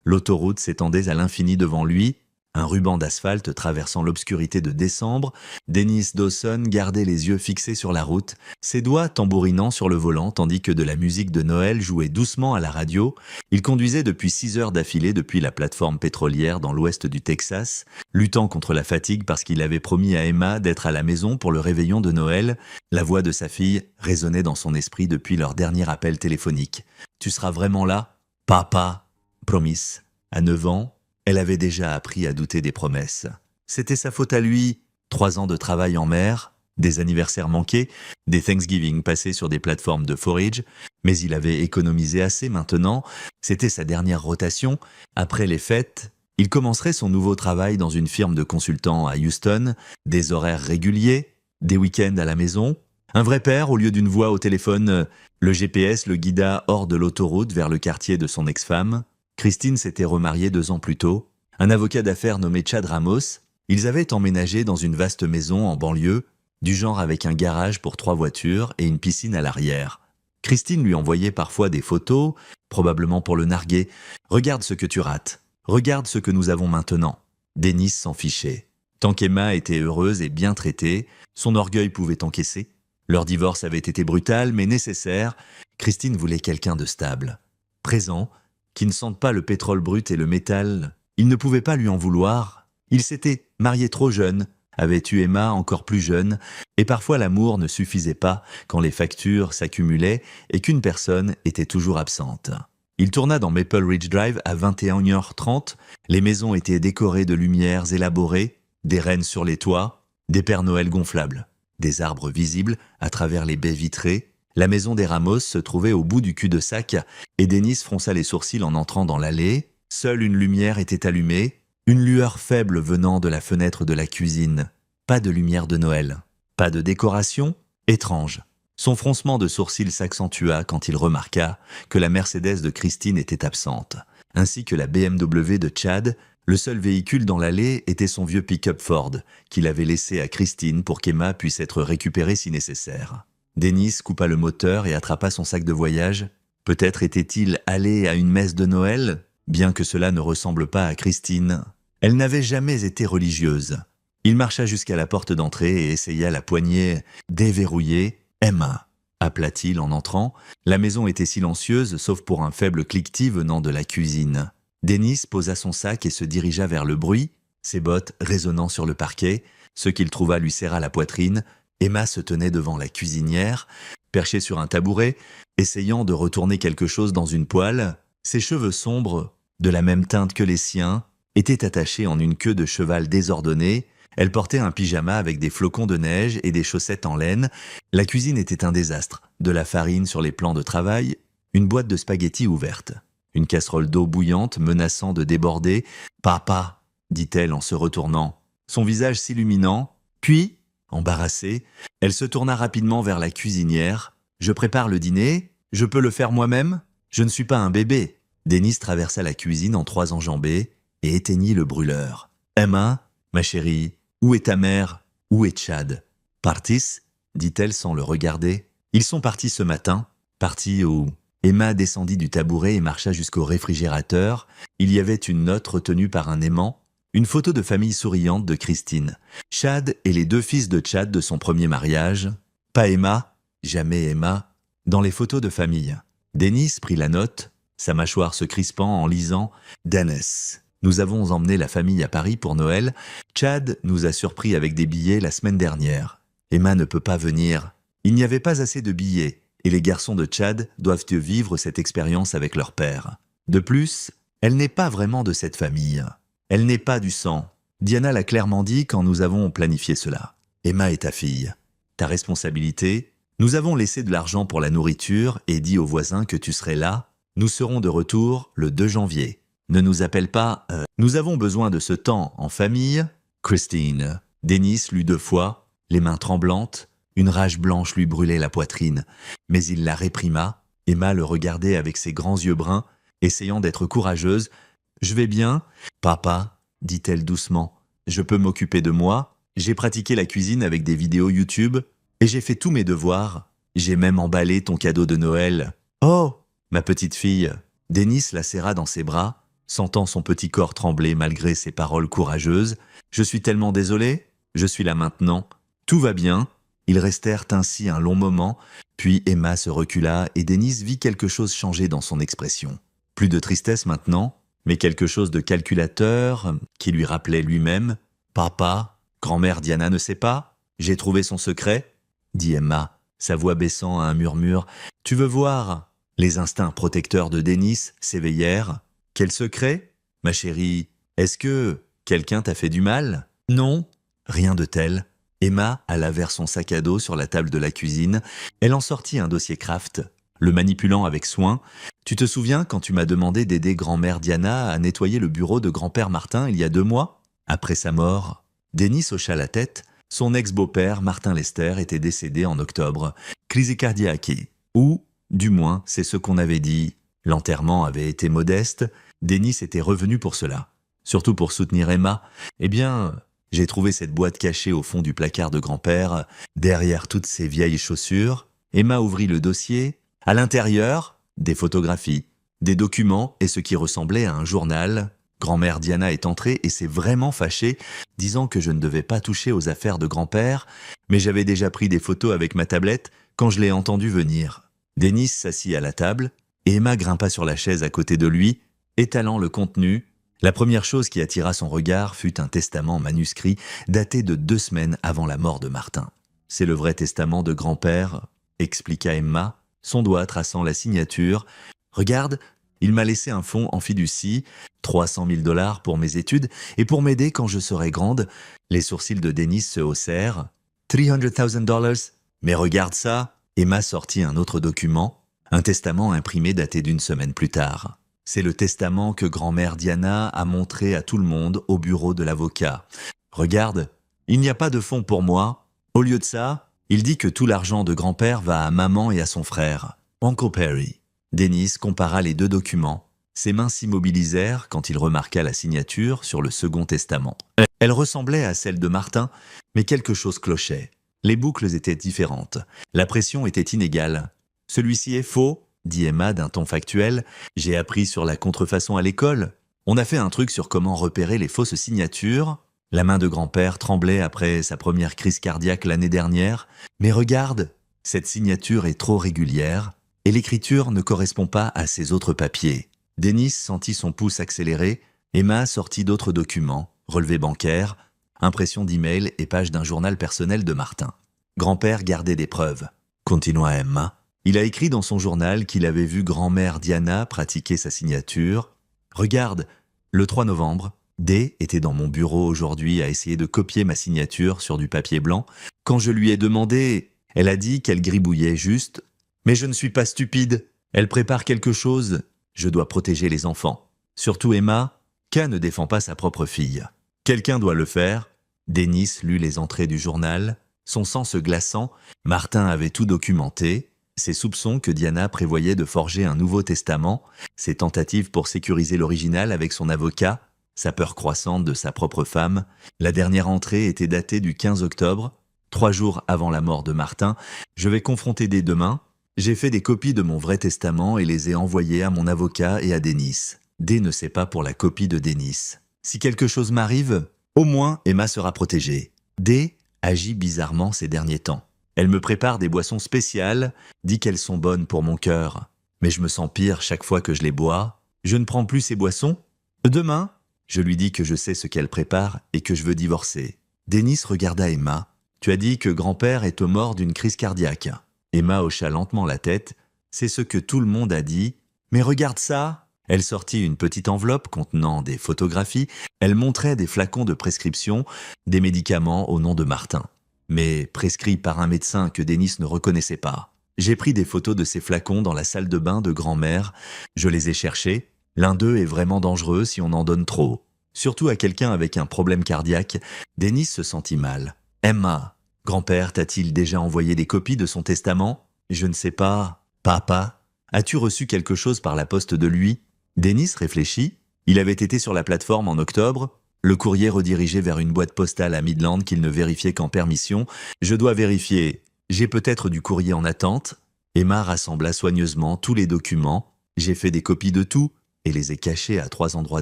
L'autoroute s'étendait à l'infini devant lui, un ruban d'asphalte traversant l'obscurité de décembre. Dennis Dawson gardait les yeux fixés sur la route, ses doigts tambourinant sur le volant tandis que de la musique de Noël jouait doucement à la radio. Il conduisait depuis 6 heures d'affilée depuis la plateforme pétrolière dans l'ouest du Texas, luttant contre la fatigue parce qu'il avait promis à Emma d'être à la maison pour le réveillon de Noël. La voix de sa fille résonnait dans son esprit depuis leur dernier appel téléphonique. « Tu seras vraiment là ? Papa ?» Promise. À 9 ans, elle avait déjà appris à douter des promesses. C'était sa faute à lui. 3 ans de travail en mer, des anniversaires manqués, des Thanksgiving passés sur des plateformes de forage, mais il avait économisé assez maintenant. C'était sa dernière rotation. Après les fêtes, il commencerait son nouveau travail dans une firme de consultants à Houston, des horaires réguliers, des week-ends à la maison. Un vrai père au lieu d'une voix au téléphone. Le GPS le guida hors de l'autoroute vers le quartier de son ex-femme. Christine s'était remariée 2 ans plus tôt. Un avocat d'affaires nommé Chad Ramos. Ils avaient emménagé dans une vaste maison en banlieue, du genre avec un garage pour 3 voitures et une piscine à l'arrière. Christine lui envoyait parfois des photos, probablement pour le narguer. « Regarde ce que tu rates. Regarde ce que nous avons maintenant. » Dennis s'en fichait. Tant qu'Emma était heureuse et bien traitée, son orgueil pouvait encaisser. Leur divorce avait été brutal, mais nécessaire. Christine voulait quelqu'un de stable, présent, qui ne sente pas le pétrole brut et le métal. Il ne pouvait pas lui en vouloir. Il s'était marié trop jeune, avait eu Emma encore plus jeune, et parfois l'amour ne suffisait pas quand les factures s'accumulaient et qu'une personne était toujours absente. Il tourna dans Maple Ridge Drive à 21h30. Les maisons étaient décorées de lumières élaborées, des rennes sur les toits, des Pères Noël gonflables, des arbres visibles à travers les baies vitrées. La maison des Ramos se trouvait au bout du cul-de-sac et Dennis fronça les sourcils en entrant dans l'allée. Seule une lumière était allumée, une lueur faible venant de la fenêtre de la cuisine. Pas de lumière de Noël, pas de décoration, étrange. Son froncement de sourcils s'accentua quand il remarqua que la Mercedes de Christine était absente, ainsi que la BMW de Chad. Le seul véhicule dans l'allée était son vieux pick-up Ford, qu'il avait laissé à Christine pour qu'Emma puisse être récupérée si nécessaire. Dennis coupa le moteur et attrapa son sac de voyage. Peut-être était-il allé à une messe de Noël, bien que cela ne ressemble pas à Christine. Elle n'avait jamais été religieuse. Il marcha jusqu'à la porte d'entrée et essaya la poignée déverrouillée. « Emma !» appela-t-il en entrant. La maison était silencieuse, sauf pour un faible cliquetis venant de la cuisine. Dennis posa son sac et se dirigea vers le bruit, ses bottes résonnant sur le parquet. Ce qu'il trouva lui serra la poitrine. Emma se tenait devant la cuisinière, perchée sur un tabouret, essayant de retourner quelque chose dans une poêle. Ses cheveux sombres, de la même teinte que les siens, étaient attachés en une queue de cheval désordonnée. Elle portait un pyjama avec des flocons de neige et des chaussettes en laine. La cuisine était un désastre. De la farine sur les plans de travail, une boîte de spaghettis ouverte, une casserole d'eau bouillante menaçant de déborder. « Papa !» dit-elle en se retournant, son visage s'illuminant. Puis, embarrassée, elle se tourna rapidement vers la cuisinière. « Je prépare le dîner. Je peux le faire moi-même. Je ne suis pas un bébé. » Dennis traversa la cuisine en 3 enjambées et éteignit le brûleur. « Emma, ma chérie, où est ta mère? Où est Chad? »« Partis ?» dit-elle sans le regarder. « Ils sont partis ce matin. Partis où ?» Emma descendit du tabouret et marcha jusqu'au réfrigérateur. Il y avait une note retenue par un aimant, une photo de famille souriante de Christine. Chad et les 2 fils de Chad de son premier mariage. Pas Emma, jamais Emma, dans les photos de famille. Dennis prit la note, sa mâchoire se crispant en lisant « Dennis, nous avons emmené la famille à Paris pour Noël. Chad nous a surpris avec des billets la semaine dernière. Emma ne peut pas venir. Il n'y avait pas assez de billets et les garçons de Chad doivent vivre cette expérience avec leur père. De plus, elle n'est pas vraiment de cette famille. Elle n'est pas du sang. Diana l'a clairement dit quand nous avons planifié cela. Emma est ta fille. Ta responsabilité. Nous avons laissé de l'argent pour la nourriture et dit aux voisins que tu serais là. Nous serons de retour le 2 janvier. Ne nous appelle pas. Nous avons besoin de ce temps en famille. Christine. Dennis lut 2 fois, les mains tremblantes. Une rage blanche lui brûlait la poitrine. Mais il la réprima. Emma le regardait avec ses grands yeux bruns, essayant d'être courageuse. « Je vais bien, papa, » dit-elle doucement. « Je peux m'occuper de moi. J'ai pratiqué la cuisine avec des vidéos YouTube et j'ai fait tous mes devoirs. J'ai même emballé ton cadeau de Noël. »« Oh, ma petite fille !» Dennis la serra dans ses bras. sentant son petit corps trembler malgré ses paroles courageuses. « Je suis tellement désolé, je suis là maintenant, tout va bien. » Ils restèrent ainsi un long moment, puis Emma se recula et Dennis vit quelque chose changer dans son expression. Plus de tristesse maintenant, mais quelque chose de calculateur qui lui rappelait lui-même. « Papa, grand-mère Diana ne sait pas, j'ai trouvé son secret ?» dit Emma, sa voix baissant à un murmure. « Tu veux voir ?» Les instincts protecteurs de Dennis s'éveillèrent. « Quel secret, ma chérie? Est-ce que quelqu'un t'a fait du mal ?»« Non, rien de tel. » Emma alla vers son sac à dos sur la table de la cuisine. Elle en sortit un dossier Kraft, le manipulant avec soin. « Tu te souviens quand tu m'as demandé d'aider grand-mère Diana à nettoyer le bureau de grand-père Martin il y a 2 mois ?» Après sa mort, Dennis hocha la tête. Son ex-beau-père, Martin Lester, était décédé en octobre, crise cardiaque. Ou, du moins, c'est ce qu'on avait dit. L'enterrement avait été modeste. Dennis était revenu pour cela. Surtout pour soutenir Emma. Eh bien, j'ai trouvé cette boîte cachée au fond du placard de grand-père, derrière toutes ces vieilles chaussures. Emma ouvrit le dossier. À l'intérieur, des photographies, des documents et ce qui ressemblait à un journal. Grand-mère Diana est entrée et s'est vraiment fâchée, disant que je ne devais pas toucher aux affaires de grand-père, mais j'avais déjà pris des photos avec ma tablette quand je l'ai entendu venir. Dennis s'assit à la table et Emma grimpa sur la chaise à côté de lui, étalant le contenu. La première chose qui attira son regard fut un testament manuscrit daté de 2 semaines avant la mort de Martin. « C'est le vrai testament de grand-père », expliqua Emma, son doigt traçant la signature. « Regarde, il m'a laissé un fonds en fiducie, 300 000 $ pour mes études et pour m'aider quand je serai grande. » Les sourcils de Dennis se haussèrent. « 300 000 $. Mais regarde ça !» Emma sortit un autre document, un testament imprimé daté d'1 semaine plus tard. C'est le testament que grand-mère Diana a montré à tout le monde au bureau de l'avocat. « Regarde, il n'y a pas de fonds pour moi. Au lieu de ça, il dit que tout l'argent de grand-père va à maman et à son frère, Uncle Perry. » Dennis compara les 2 documents. Ses mains s'immobilisèrent quand il remarqua la signature sur le second testament. Elle ressemblait à celle de Martin, mais quelque chose clochait. Les boucles étaient différentes. La pression était inégale. « Celui-ci est faux », dit Emma d'un ton factuel. « J'ai appris sur la contrefaçon à l'école. On a fait un truc sur comment repérer les fausses signatures. » La main de grand-père tremblait après sa première crise cardiaque l'année dernière. « Mais regarde, cette signature est trop régulière et l'écriture ne correspond pas à ses autres papiers. » Dennis sentit son pouce accélérer. Emma sortit d'autres documents, relevés bancaires, impressions d'email et pages d'un journal personnel de Martin. Grand-père gardait des preuves, continua Emma. Il a écrit dans son journal qu'il avait vu grand-mère Diana pratiquer sa signature. Regarde, le 3 novembre, D était dans mon bureau aujourd'hui à essayer de copier ma signature sur du papier blanc. Quand je lui ai demandé, elle a dit qu'elle gribouillait juste. Mais je ne suis pas stupide. Elle prépare quelque chose. Je dois protéger les enfants. Surtout Emma, K ne défend pas sa propre fille. Quelqu'un doit le faire. Dennis lut les entrées du journal. Son sang se glaçant, Martin avait tout documenté. Ses soupçons que Diana prévoyait de forger un nouveau testament, ses tentatives pour sécuriser l'original avec son avocat, sa peur croissante de sa propre femme. La dernière entrée était datée du 15 octobre, 3 jours avant la mort de Martin. Je vais confronter D demain. J'ai fait des copies de mon vrai testament et les ai envoyées à mon avocat et à Dennis. D ne sait pas pour la copie de Dennis. Si quelque chose m'arrive, au moins Emma sera protégée. D agit bizarrement ces derniers temps. Elle me prépare des boissons spéciales, dit qu'elles sont bonnes pour mon cœur. Mais je me sens pire chaque fois que je les bois. Je ne prends plus ces boissons. Demain, je lui dis que je sais ce qu'elle prépare et que je veux divorcer. Dennis regarda Emma. « Tu as dit que grand-père est mort d'une crise cardiaque. » Emma hocha lentement la tête. « C'est ce que tout le monde a dit. Mais regarde ça !» Elle sortit une petite enveloppe contenant des photographies. Elle montrait des flacons de prescription, des médicaments au nom de Martin, mais prescrits par un médecin que Dennis ne reconnaissait pas. J'ai pris des photos de ces flacons dans la salle de bain de grand-mère. Je les ai cherchés. L'un d'eux est vraiment dangereux si on en donne trop. Surtout à quelqu'un avec un problème cardiaque. Dennis se sentit mal. « Emma, grand-père t'a-t-il déjà envoyé des copies de son testament ? » « Je ne sais pas. Papa, as-tu reçu quelque chose par la poste de lui ?» Dennis réfléchit. Il avait été sur la plateforme en octobre. Le courrier redirigé vers une boîte postale à Midland qu'il ne vérifiait qu'en permission. « Je dois vérifier. J'ai peut-être du courrier en attente. » Emma rassembla soigneusement tous les documents. « J'ai fait des copies de tout. et les ai cachés à 3 endroits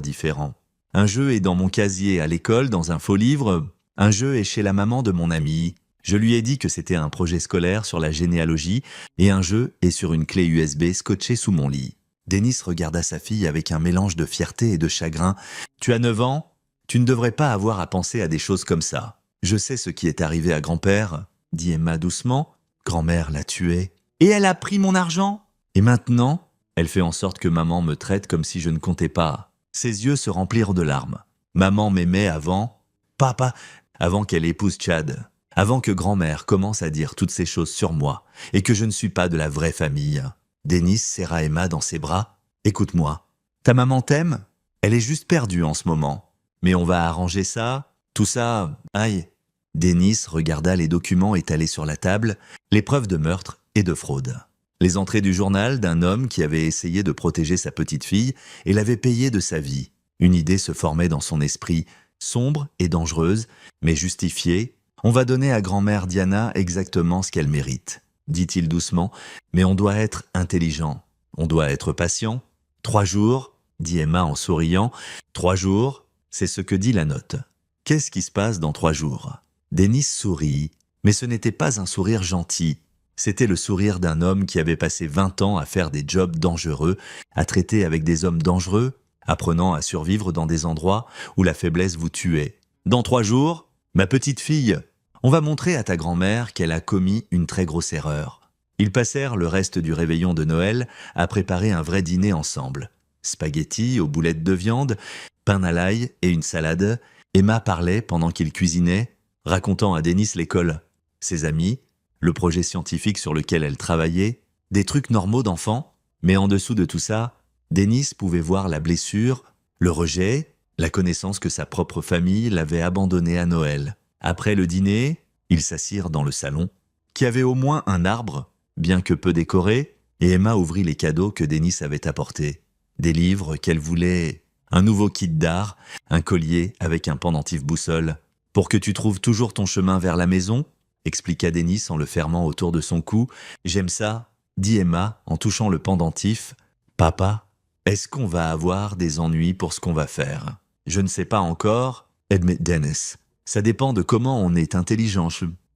différents. Un jeu est dans mon casier à l'école, dans un faux livre. Un jeu est chez la maman de mon ami. Je lui ai dit que c'était un projet scolaire sur la généalogie et un jeu est sur une clé USB scotchée sous mon lit. Denis regarda sa fille avec un mélange de fierté et de chagrin. « Tu as 9 ans ? Tu ne devrais pas avoir à penser à des choses comme ça. Je sais ce qui est arrivé à grand-père, dit Emma doucement. Grand-mère l'a tué. Et elle a pris mon argent ? Et maintenant, elle fait en sorte que maman me traite comme si je ne comptais pas. Ses yeux se remplirent de larmes. Maman m'aimait avant, papa, avant qu'elle épouse Chad, avant que grand-mère commence à dire toutes ces choses sur moi et que je ne suis pas de la vraie famille. Denis serra Emma dans ses bras. Écoute-moi, ta maman t'aime ? Elle est juste perdue en ce moment. Mais on va arranger ça, tout ça, aïe. Denis regarda les documents étalés sur la table, les preuves de meurtre et de fraude. Les entrées du journal d'un homme qui avait essayé de protéger sa petite fille et l'avait payé de sa vie. Une idée se formait dans son esprit, sombre et dangereuse, mais justifiée. On va donner à grand-mère Diana exactement ce qu'elle mérite, dit-il doucement, mais on doit être intelligent, on doit être patient. 3 jours, dit Emma en souriant, 3 jours, c'est ce que dit la note. Qu'est-ce qui se passe dans 3 jours ? Denis sourit, mais ce n'était pas un sourire gentil. C'était le sourire d'un homme qui avait passé 20 ans à faire des jobs dangereux, à traiter avec des hommes dangereux, apprenant à survivre dans des endroits où la faiblesse vous tuait. Dans 3 jours, ma petite fille, on va montrer à ta grand-mère qu'elle a commis une très grosse erreur. Ils passèrent le reste du réveillon de Noël à préparer un vrai dîner ensemble. Spaghettis aux boulettes de viande, pain à l'ail et une salade. Emma parlait pendant qu'il cuisinait, racontant à Denis l'école, ses amis, le projet scientifique sur lequel elle travaillait, des trucs normaux d'enfant. Mais en dessous de tout ça, Denis pouvait voir la blessure, le rejet, la connaissance que sa propre famille l'avait abandonné à Noël. Après le dîner, ils s'assirent dans le salon, qui avait au moins un arbre, bien que peu décoré, et Emma ouvrit les cadeaux que Denis avait apportés. Des livres qu'elle voulait, un nouveau kit d'art, un collier avec un pendentif boussole. « Pour que tu trouves toujours ton chemin vers la maison ?» expliqua Denis en le fermant autour de son cou. « J'aime ça », dit Emma en touchant le pendentif. « Papa, est-ce qu'on va avoir des ennuis pour ce qu'on va faire ?»« Je ne sais pas encore, » admit Dennis. « Ça dépend de comment on est intelligent.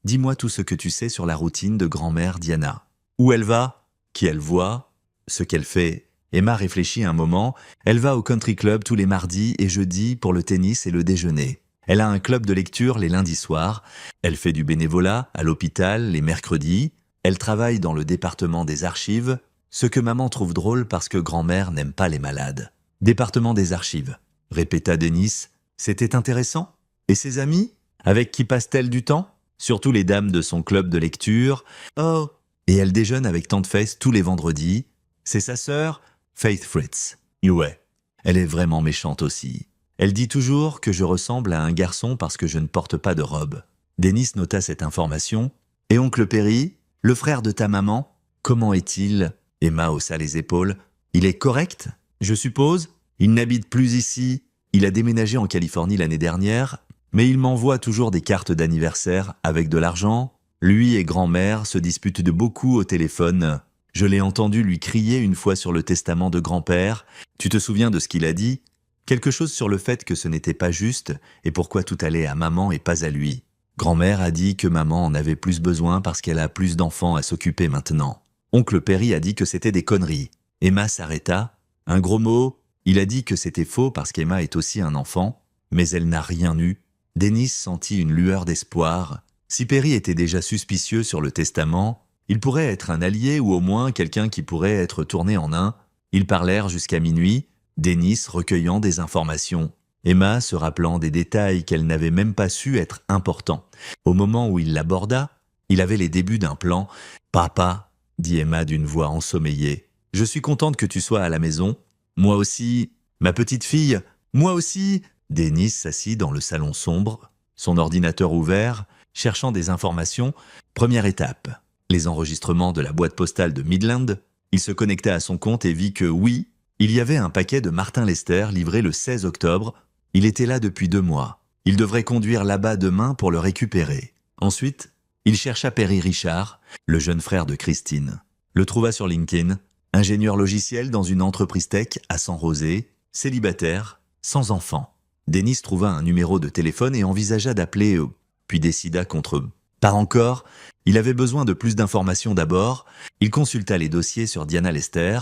Dis-moi tout ce que tu sais sur la routine de grand-mère Diana. Où elle va ? Qui elle voit ? Ce qu'elle fait ?» Emma réfléchit un moment. Elle va au country club tous les mardis et jeudis pour le tennis et le déjeuner. Elle a un club de lecture les lundis soirs. Elle fait du bénévolat à l'hôpital les mercredis. Elle travaille dans le département des archives, ce que maman trouve drôle parce que grand-mère n'aime pas les malades. Département des archives, répéta Denis. C'était intéressant. Et ses amis ? Avec qui passe-t-elle du temps ? Surtout les dames de son club de lecture. Oh ! Et elle déjeune avec tante Faith tous les vendredis. C'est sa sœur, Faith Fritz. Ouais. Elle est vraiment méchante aussi. Elle dit toujours que je ressemble à un garçon parce que je ne porte pas de robe. Denis nota cette information. Et oncle Perry, le frère de ta maman, comment est-il ? Emma haussa les épaules. Il est correct, je suppose ? Il n'habite plus ici. Il a déménagé en Californie l'année dernière, mais il m'envoie toujours des cartes d'anniversaire avec de l'argent. Lui et grand-mère se disputent de beaucoup au téléphone. Je l'ai entendu lui crier une fois sur le testament de grand-père. Tu te souviens de ce qu'il a dit ? Quelque chose sur le fait que ce n'était pas juste et pourquoi tout allait à maman et pas à lui. Grand-mère a dit que maman en avait plus besoin parce qu'elle a plus d'enfants à s'occuper maintenant. Oncle Perry a dit que c'était des conneries. Emma s'arrêta. Un gros mot. Il a dit que c'était faux parce qu'Emma est aussi un enfant, mais elle n'a rien eu. Denis sentit une lueur d'espoir. Si Perry était déjà suspicieux sur le testament, il pourrait être un allié ou au moins quelqu'un qui pourrait être tourné en un. Ils parlèrent jusqu'à minuit, Denis recueillant des informations. Emma se rappelant des détails qu'elle n'avait même pas su être importants. Au moment où il l'aborda, il avait les débuts d'un plan. « Papa, » dit Emma d'une voix ensommeillée, « je suis contente que tu sois à la maison. Moi aussi. Ma petite fille, moi aussi. » Denis s'assit dans le salon sombre, son ordinateur ouvert, cherchant des informations. Première étape, les enregistrements de la boîte postale de Midland. Il se connecta à son compte et vit que oui, il y avait un paquet de Martin Lester livré le 16 octobre. Il était là depuis 2 mois. Il devrait conduire là-bas demain pour le récupérer. Ensuite, il chercha Perry Richard, le jeune frère de Christine. Le trouva sur LinkedIn. Ingénieur logiciel dans une entreprise tech à San José, célibataire, sans enfant. Denis trouva un numéro de téléphone et envisagea d'appeler, puis décida contre eux. Pas encore, il avait besoin de plus d'informations d'abord. Il consulta les dossiers sur Diana Lester,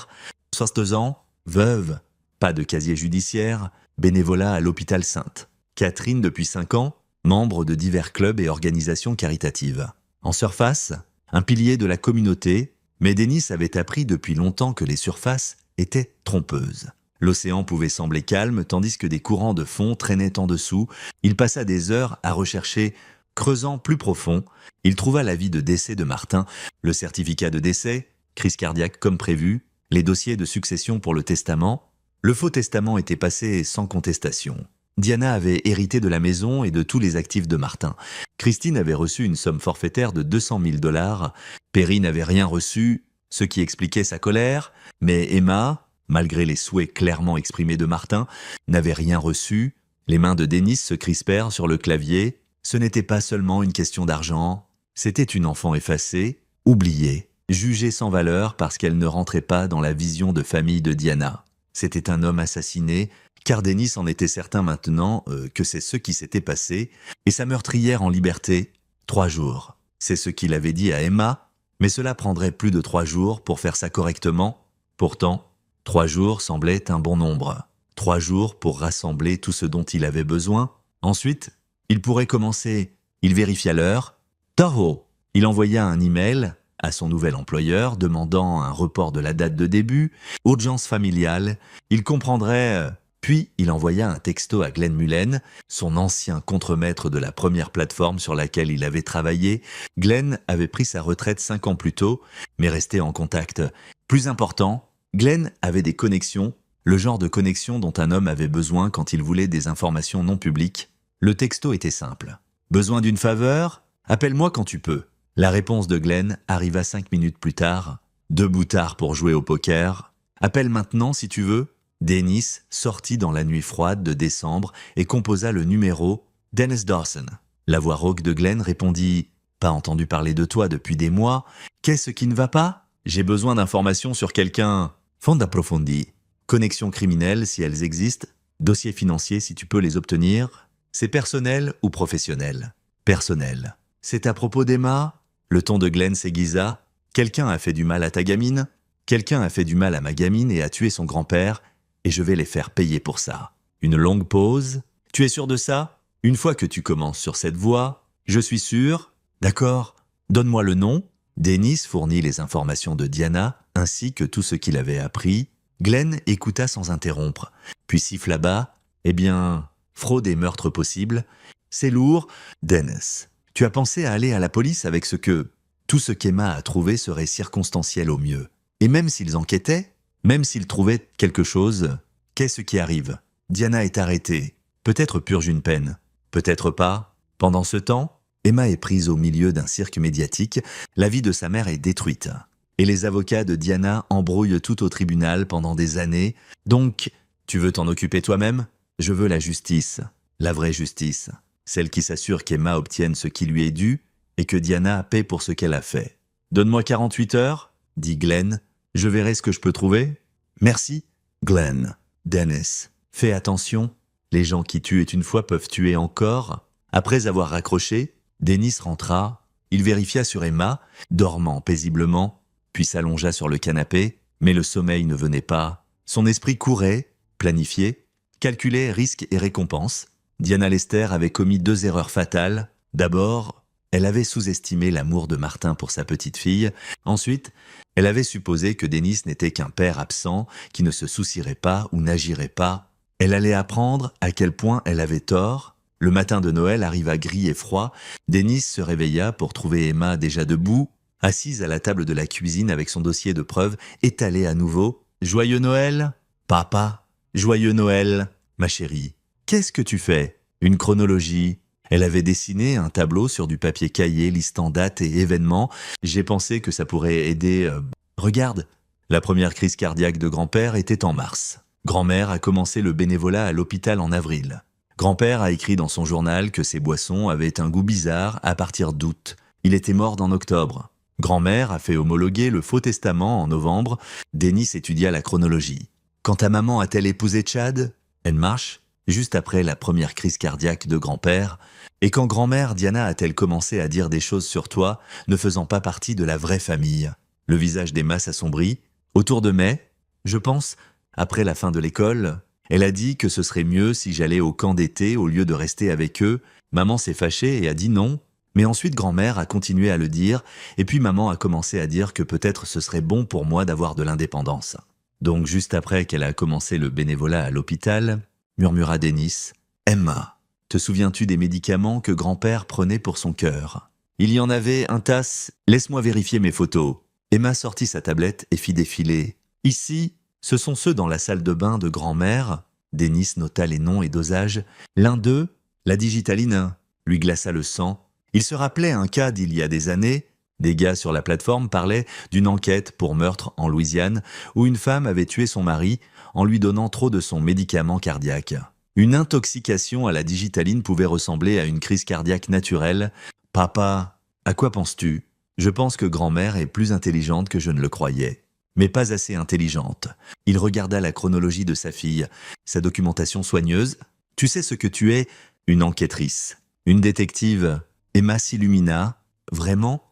62 ans, veuve, pas de casier judiciaire, bénévolat à l'hôpital Sainte. Catherine depuis 5 ans, membre de divers clubs et organisations caritatives. En surface, un pilier de la communauté, mais Denis avait appris depuis longtemps que les surfaces étaient trompeuses. L'océan pouvait sembler calme, tandis que des courants de fond traînaient en dessous. Il passa des heures à rechercher. Creusant plus profond, il trouva l'avis de décès de Martin, le certificat de décès, crise cardiaque comme prévu, les dossiers de succession pour le testament. Le faux testament était passé sans contestation. Diana avait hérité de la maison et de tous les actifs de Martin. Christine avait reçu une somme forfaitaire de 200 000 $. Perry n'avait rien reçu, ce qui expliquait sa colère, mais Emma, malgré les souhaits clairement exprimés de Martin, n'avait rien reçu. Les mains de Denis se crispèrent sur le clavier. Ce n'était pas seulement une question d'argent, c'était une enfant effacée, oubliée, jugée sans valeur parce qu'elle ne rentrait pas dans la vision de famille de Diana. C'était un homme assassiné, car Denis en était certain maintenant que c'est ce qui s'était passé, et sa meurtrière en liberté, 3 jours. C'est ce qu'il avait dit à Emma, mais cela prendrait plus de 3 jours pour faire ça correctement. Pourtant, 3 jours semblaient un bon nombre. 3 jours pour rassembler tout ce dont il avait besoin. Ensuite, il pourrait commencer. Il vérifia l'heure. Tahoe. Il envoya un email à son nouvel employeur demandant un report de la date de début, urgence familiale. Il comprendrait. Puis il envoya un texto à Glenn Mullen, son ancien contremaître de la première plateforme sur laquelle il avait travaillé. Glenn avait pris sa retraite 5 ans plus tôt, mais restait en contact. Plus important, Glenn avait des connexions, le genre de connexion dont un homme avait besoin quand il voulait des informations non publiques. Le texto était simple. Besoin d'une faveur? Appelle-moi quand tu peux. La réponse de Glenn arriva 5 minutes plus tard. Debout tard pour jouer au poker. Appelle maintenant si tu veux. Denis sortit dans la nuit froide de décembre et composa le numéro Dennis Dawson. La voix rauque de Glenn répondit « Pas entendu parler de toi depuis des mois. Qu'est-ce qui ne va pas? J'ai besoin d'informations sur quelqu'un. Fonds approfondi. Connexions criminelles si elles existent. Dossiers financiers si tu peux les obtenir. C'est personnel ou professionnel? Personnel. C'est à propos d'Emma? Le ton de Glenn s'aiguisa. Quelqu'un a fait du mal à ta gamine? Quelqu'un a fait du mal à ma gamine et a tué son grand-père, et je vais les faire payer pour ça. Une longue pause. Tu es sûr de ça? Une fois que tu commences sur cette voie, je suis sûr. D'accord. Donne-moi le nom. Denis fournit les informations de Diana, ainsi que tout ce qu'il avait appris. Glenn écouta sans interrompre, puis siffla bas. Eh bien, fraude et meurtre possible. C'est lourd. Dennis, tu as pensé à aller à la police avec ce que... Tout ce qu'Emma a trouvé serait circonstanciel au mieux. Et même s'ils enquêtaient, même s'ils trouvaient quelque chose, qu'est-ce qui arrive? Diana est arrêtée. Peut-être purge une peine. Peut-être pas. Pendant ce temps, Emma est prise au milieu d'un cirque médiatique. La vie de sa mère est détruite. Et les avocats de Diana embrouillent tout au tribunal pendant des années. Donc, tu veux t'en occuper toi-même? Je veux la justice. La vraie justice. Celle qui s'assure qu'Emma obtienne ce qui lui est dû et que Diana paie pour ce qu'elle a fait. Donne-moi 48 heures, dit Glenn. Je verrai ce que je peux trouver. Merci, Glenn. Dennis, fais attention. Les gens qui tuent une fois peuvent tuer encore. Après avoir raccroché, Denis rentra. Il vérifia sur Emma, dormant paisiblement, puis s'allongea sur le canapé. Mais le sommeil ne venait pas. Son esprit courait, planifiait, calculait risques et récompenses. Diana Lester avait commis 2 erreurs fatales. D'abord, elle avait sous-estimé l'amour de Martin pour sa petite fille. Ensuite, elle avait supposé que Denis n'était qu'un père absent, qui ne se soucierait pas ou n'agirait pas. Elle allait apprendre à quel point elle avait tort. Le matin de Noël arriva gris et froid. Denis se réveilla pour trouver Emma déjà debout, assise à la table de la cuisine avec son dossier de preuves, étalé à nouveau. « Joyeux Noël, papa, joyeux Noël, ma chérie. Qu'est-ce que tu fais? Une chronologie. » Elle avait dessiné un tableau sur du papier cahier listant dates et événements. J'ai pensé que ça pourrait aider... Regarde, la première crise cardiaque de grand-père était en mars. Grand-mère a commencé le bénévolat à l'hôpital en avril. Grand-père a écrit dans son journal que ses boissons avaient un goût bizarre à partir d'août. Il était mort en octobre. Grand-mère a fait homologuer le faux testament en novembre. Denis étudia la chronologie. Quand ta maman a-t-elle épousé Chad? Elle marche, juste après la première crise cardiaque de grand-père. Et quand grand-mère Diana a-t-elle commencé à dire des choses sur toi, ne faisant pas partie de la vraie famille? Le visage d'Emma s'assombrit. Autour de mai, je pense, après la fin de l'école, elle a dit que ce serait mieux si j'allais au camp d'été au lieu de rester avec eux. Maman s'est fâchée et a dit non. Mais ensuite grand-mère a continué à le dire, et puis maman a commencé à dire que peut-être ce serait bon pour moi d'avoir de l'indépendance. Donc juste après qu'elle a commencé le bénévolat à l'hôpital, murmura Denis, « Emma, te souviens-tu des médicaments que grand-père prenait pour son cœur? Il y en avait un tas, laisse-moi vérifier mes photos. » Emma sortit sa tablette et fit défiler. « Ici, ce sont ceux dans la salle de bain de grand-mère. » Denis nota les noms et dosages. L'un d'eux, la digitaline, lui glaça le sang. Il se rappelait un cas d'il y a des années. Des gars sur la plateforme parlaient d'une enquête pour meurtre en Louisiane où une femme avait tué son mari en lui donnant trop de son médicament cardiaque. Une intoxication à la digitaline pouvait ressembler à une crise cardiaque naturelle. « Papa, à quoi penses-tu? Je pense que grand-mère est plus intelligente que je ne le croyais. » Mais pas assez intelligente. Il regarda la chronologie de sa fille, sa documentation soigneuse. « Tu sais ce que tu es? Une enquêtrice. Une détective. » Emma s'illumina. « Vraiment?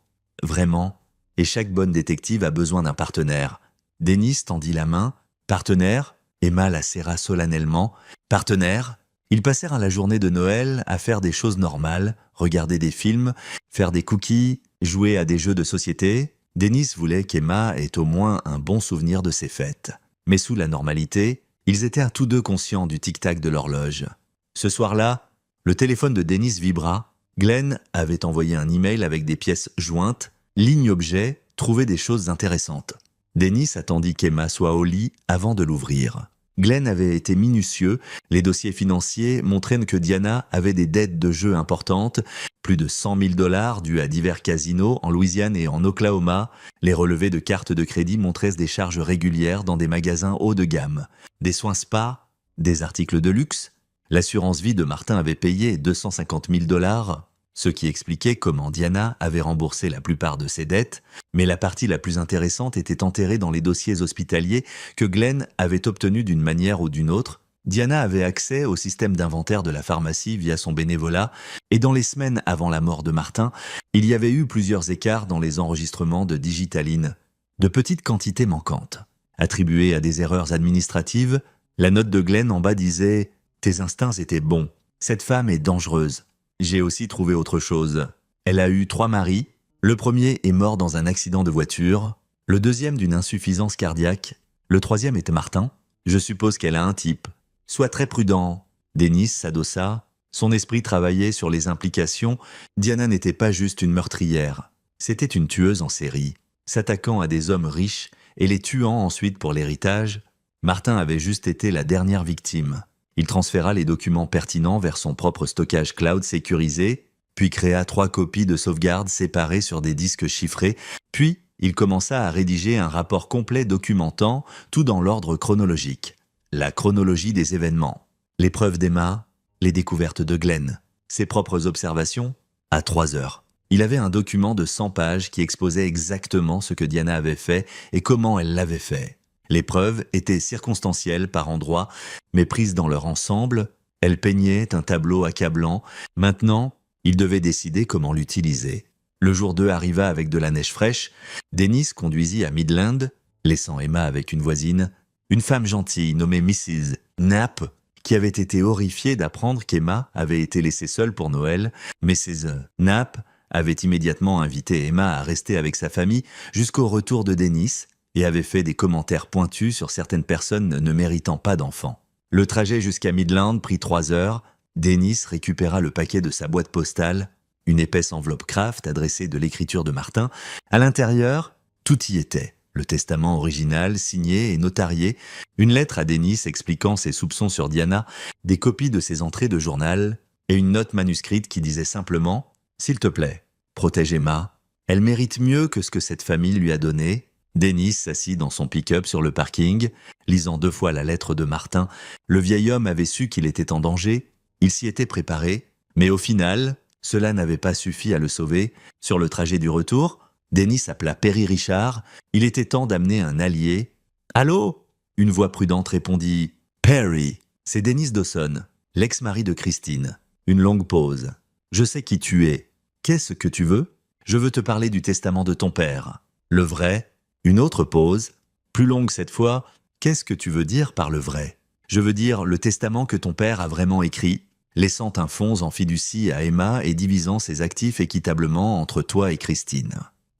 Vraiment. Et chaque bonne détective a besoin d'un partenaire. » Denis tendit la main. « Partenaire ?» Emma la serra solennellement. « Partenaire ?» Ils passèrent la journée de Noël à faire des choses normales, regarder des films, faire des cookies, jouer à des jeux de société. Denis voulait qu'Emma ait au moins un bon souvenir de ces fêtes. Mais sous la normalité, ils étaient à tous deux conscients du tic-tac de l'horloge. Ce soir-là, le téléphone de Denis vibra. Glenn avait envoyé un email avec des pièces jointes, ligne objet, trouver des choses intéressantes. Denis attendit qu'Emma soit au lit avant de l'ouvrir. Glenn avait été minutieux, les dossiers financiers montraient que Diana avait des dettes de jeu importantes, plus de 100 000 $ dus à divers casinos en Louisiane et en Oklahoma. Les relevés de cartes de crédit montraient des charges régulières dans des magasins haut de gamme, des soins spa, des articles de luxe. L'assurance vie de Martin avait payé 250 000 $, ce qui expliquait comment Diana avait remboursé la plupart de ses dettes, mais la partie la plus intéressante était enterrée dans les dossiers hospitaliers que Glenn avait obtenus d'une manière ou d'une autre. Diana avait accès au système d'inventaire de la pharmacie via son bénévolat, et dans les semaines avant la mort de Martin, il y avait eu plusieurs écarts dans les enregistrements de digitaline, de petites quantités manquantes. Attribuées à des erreurs administratives, la note de Glenn en bas disait « Tes instincts étaient bons, cette femme est dangereuse ». J'ai aussi trouvé autre chose. Elle a eu 3 maris. Le premier est mort dans un accident de voiture. Le deuxième d'une insuffisance cardiaque. Le troisième était Martin. Je suppose qu'elle a un type. Sois très prudent. Denis s'adossa. Son esprit travaillait sur les implications. Diana n'était pas juste une meurtrière. C'était une tueuse en série, s'attaquant à des hommes riches et les tuant ensuite pour l'héritage. Martin avait juste été la dernière victime. Il transféra les documents pertinents vers son propre stockage cloud sécurisé, puis créa 3 copies de sauvegarde séparées sur des disques chiffrés, puis il commença à rédiger un rapport complet documentant tout dans l'ordre chronologique. La chronologie des événements, les preuves d'Emma, les découvertes de Glenn, ses propres observations, à 3 heures. Il avait un document de 100 pages qui exposait exactement ce que Diana avait fait et comment elle l'avait fait. Les preuves étaient circonstancielles par endroits, mais prises dans leur ensemble, elles peignaient un tableau accablant. Maintenant, il devait décider comment l'utiliser. Le jour 2 arriva avec de la neige fraîche. Denis conduisit à Midland, laissant Emma avec une voisine, une femme gentille nommée Mrs. Knapp, qui avait été horrifiée d'apprendre qu'Emma avait été laissée seule pour Noël. Mrs. Knapp avait immédiatement invité Emma à rester avec sa famille jusqu'au retour de Denis, et avait fait des commentaires pointus sur certaines personnes ne méritant pas d'enfants. Le trajet jusqu'à Midland prit 3 heures. Denis récupéra le paquet de sa boîte postale, une épaisse enveloppe Kraft adressée de l'écriture de Martin. À l'intérieur, tout y était. Le testament original, signé et notarié, une lettre à Denis expliquant ses soupçons sur Diana, des copies de ses entrées de journal, et une note manuscrite qui disait simplement « S'il te plaît, protège Emma. Elle mérite mieux que ce que cette famille lui a donné. » Denis s'assit dans son pick-up sur le parking, lisant 2 fois la lettre de Martin. Le vieil homme avait su qu'il était en danger, il s'y était préparé, mais au final, cela n'avait pas suffi à le sauver. Sur le trajet du retour, Dennis appela Perry Richard. Il était temps d'amener un allié. « Allô ?» Une voix prudente répondit. « Perry, c'est Dennis Dawson, l'ex-mari de Christine. » Une longue pause. « Je sais qui tu es. Qu'est-ce que tu veux ? Je veux te parler du testament de ton père. Le vrai ?» Une autre pause. Plus longue cette fois. « Qu'est-ce que tu veux dire par le vrai ? Je veux dire le testament que ton père a vraiment écrit, laissant un fonds en fiducie à Emma et divisant ses actifs équitablement entre toi et Christine.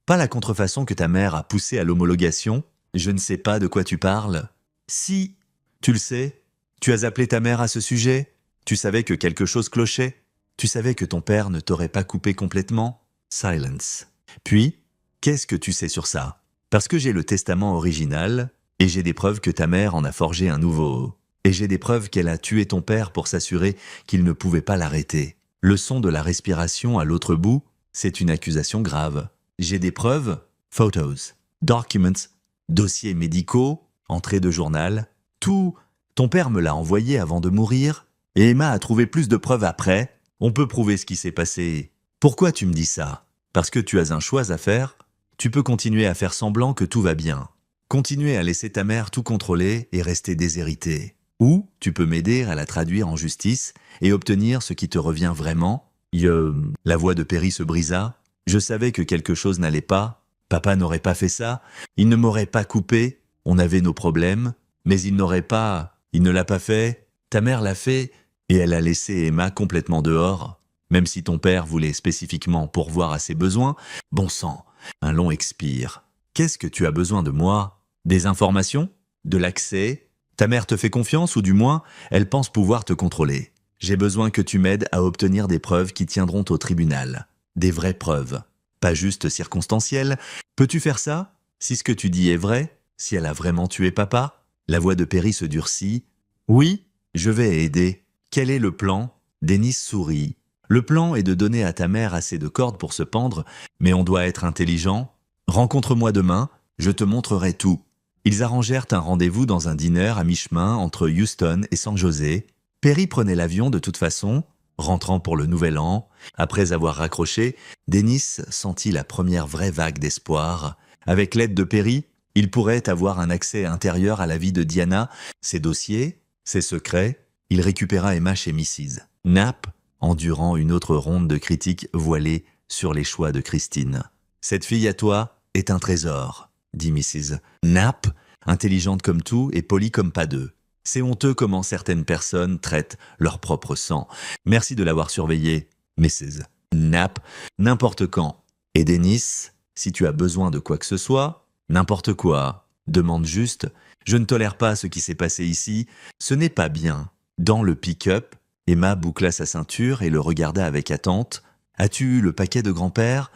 Pas la contrefaçon que ta mère a poussée à l'homologation. Je ne sais pas de quoi tu parles. Si, tu le sais, tu as appelé ta mère à ce sujet. Tu savais que quelque chose clochait. Tu savais que ton père ne t'aurait pas coupé complètement. Silence. Puis, qu'est-ce que tu sais sur ça ? Parce que j'ai le testament original, et j'ai des preuves que ta mère en a forgé un nouveau. Et j'ai des preuves qu'elle a tué ton père pour s'assurer qu'il ne pouvait pas l'arrêter. Le son de la respiration à l'autre bout, c'est une accusation grave. J'ai des preuves, photos, documents, dossiers médicaux, entrées de journal, tout. Ton père me l'a envoyé avant de mourir, et Emma a trouvé plus de preuves après. On peut prouver ce qui s'est passé. Pourquoi tu me dis ça ? Parce que tu as un choix à faire. Tu peux continuer à faire semblant que tout va bien. Continuer à laisser ta mère tout contrôler et rester déshéritée. Ou tu peux m'aider à la traduire en justice et obtenir ce qui te revient vraiment. La voix de Perry se brisa. Je savais que quelque chose n'allait pas. Papa n'aurait pas fait ça. Il ne m'aurait pas coupé. On avait nos problèmes. Mais il n'aurait pas. Il ne l'a pas fait. Ta mère l'a fait. Et elle a laissé Emma complètement dehors. Même si ton père voulait spécifiquement pourvoir à ses besoins. Bon sang, un long expire. Qu'est-ce que tu as besoin de moi ? Des informations ? De l'accès ? Ta mère te fait confiance ou du moins, elle pense pouvoir te contrôler. J'ai besoin que tu m'aides à obtenir des preuves qui tiendront au tribunal. Des vraies preuves. Pas juste circonstancielles. Peux-tu faire ça ? Si ce que tu dis est vrai ? Si elle a vraiment tué papa ? La voix de Perry se durcit. Oui, je vais aider. Quel est le plan ? Dennis sourit. Le plan est de donner à ta mère assez de cordes pour se pendre, mais on doit être intelligent. Rencontre-moi demain, je te montrerai tout. Ils arrangèrent un rendez-vous dans un dîner à mi-chemin entre Houston et San José. Perry prenait l'avion de toute façon, rentrant pour le nouvel an. Après avoir raccroché, Dennis sentit la première vraie vague d'espoir. Avec l'aide de Perry, il pourrait avoir un accès intérieur à la vie de Diana, ses dossiers, ses secrets. Il récupéra Emma chez Mrs. Knapp, endurant une autre ronde de critiques voilées sur les choix de Christine. « Cette fille à toi est un trésor », dit Mrs. Knapp, intelligente comme tout et polie comme pas deux. C'est honteux comment certaines personnes traitent leur propre sang. Merci de l'avoir surveillée, Mrs. Knapp, n'importe quand. Et Dennis, si tu as besoin de quoi que ce soit, n'importe quoi, demande juste, je ne tolère pas ce qui s'est passé ici, ce n'est pas bien. Dans le pick-up, Emma boucla sa ceinture et le regarda avec attente. As-tu eu le paquet de grand-père ?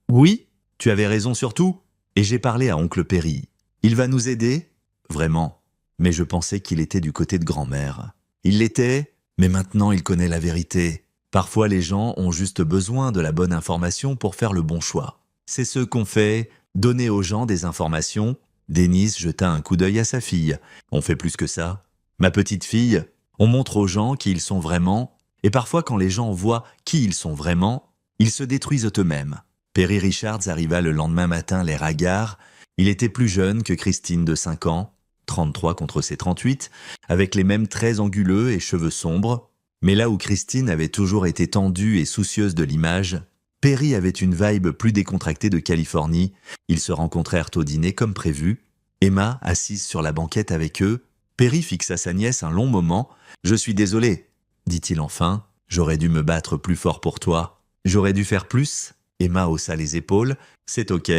Oui, tu avais raison sur tout. Et j'ai parlé à oncle Perry. Il va nous aider ? Vraiment. Mais je pensais qu'il était du côté de grand-mère. Il l'était, mais maintenant il connaît la vérité. Parfois les gens ont juste besoin de la bonne information pour faire le bon choix. C'est ce qu'on fait, donner aux gens des informations. Dennis jeta un coup d'œil à sa fille. On fait plus que ça. Ma petite fille, on montre aux gens qui ils sont vraiment, et parfois quand les gens voient qui ils sont vraiment, ils se détruisent eux-mêmes. Perry Richards arriva le lendemain matin l'air hagard. Il était plus jeune que Christine de 5 ans, 33 contre ses 38, avec les mêmes traits anguleux et cheveux sombres. Mais là où Christine avait toujours été tendue et soucieuse de l'image, Perry avait une vibe plus décontractée de Californie. Ils se rencontrèrent au dîner comme prévu. Emma, assise sur la banquette avec eux, Perry fixa sa nièce un long moment. « Je suis désolé, dit-il enfin. J'aurais dû me battre plus fort pour toi. J'aurais dû faire plus ?» Emma haussa les épaules. « C'est ok.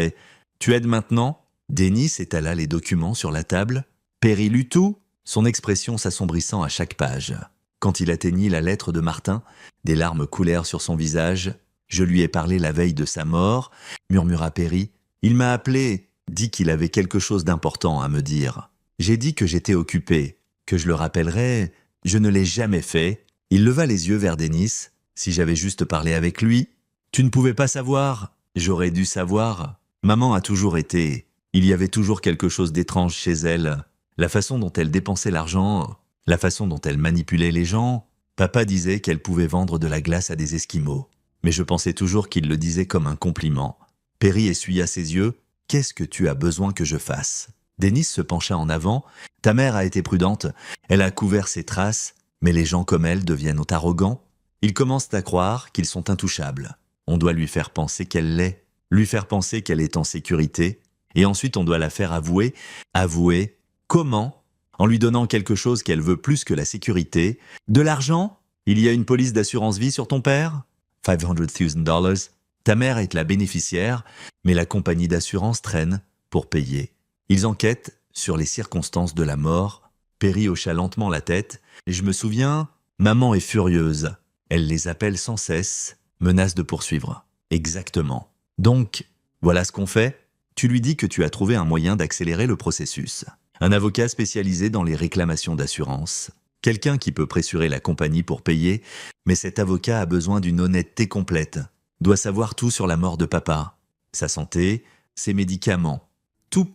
Tu aides maintenant ?» Dennis étala les documents sur la table. Perry lut tout, son expression s'assombrissant à chaque page. Quand il atteignit la lettre de Martin, des larmes coulèrent sur son visage. « Je lui ai parlé la veille de sa mort, » murmura Perry. « Il m'a appelé, dit qu'il avait quelque chose d'important à me dire. J'ai dit que j'étais occupé, que je le rappellerais. Je ne l'ai jamais fait. » Il leva les yeux vers Dennis. « Si j'avais juste parlé avec lui. » « Tu ne pouvais pas savoir. J'aurais dû savoir. Maman a toujours été. Il y avait toujours quelque chose d'étrange chez elle. La façon dont elle dépensait l'argent, la façon dont elle manipulait les gens. Papa disait qu'elle pouvait vendre de la glace à des Esquimaux. Mais je pensais toujours qu'il le disait comme un compliment. Perry essuya ses yeux. « Qu'est-ce que tu as besoin que je fasse ?» Dennis se pencha en avant. « Ta mère a été prudente. Elle a couvert ses traces, mais les gens comme elle deviennent arrogants. Ils commencent à croire qu'ils sont intouchables. On doit lui faire penser qu'elle l'est, lui faire penser qu'elle est en sécurité, et ensuite on doit la faire avouer. Avouer comment? En lui donnant quelque chose qu'elle veut plus que la sécurité. De l'argent? Il y a une police d'assurance vie sur ton père? $500,000. Ta mère est la bénéficiaire, mais la compagnie d'assurance traîne pour payer. Ils enquêtent sur les circonstances de la mort. Perry hocha lentement la tête. Et je me souviens, maman est furieuse. Elle les appelle sans cesse, menace de poursuivre. Exactement. Donc, voilà ce qu'on fait. Tu lui dis que tu as trouvé un moyen d'accélérer le processus. Un avocat spécialisé dans les réclamations d'assurance. Quelqu'un qui peut pressurer la compagnie pour payer, mais cet avocat a besoin d'une honnêteté complète. Doit savoir tout sur la mort de papa, sa santé, ses médicaments, tout.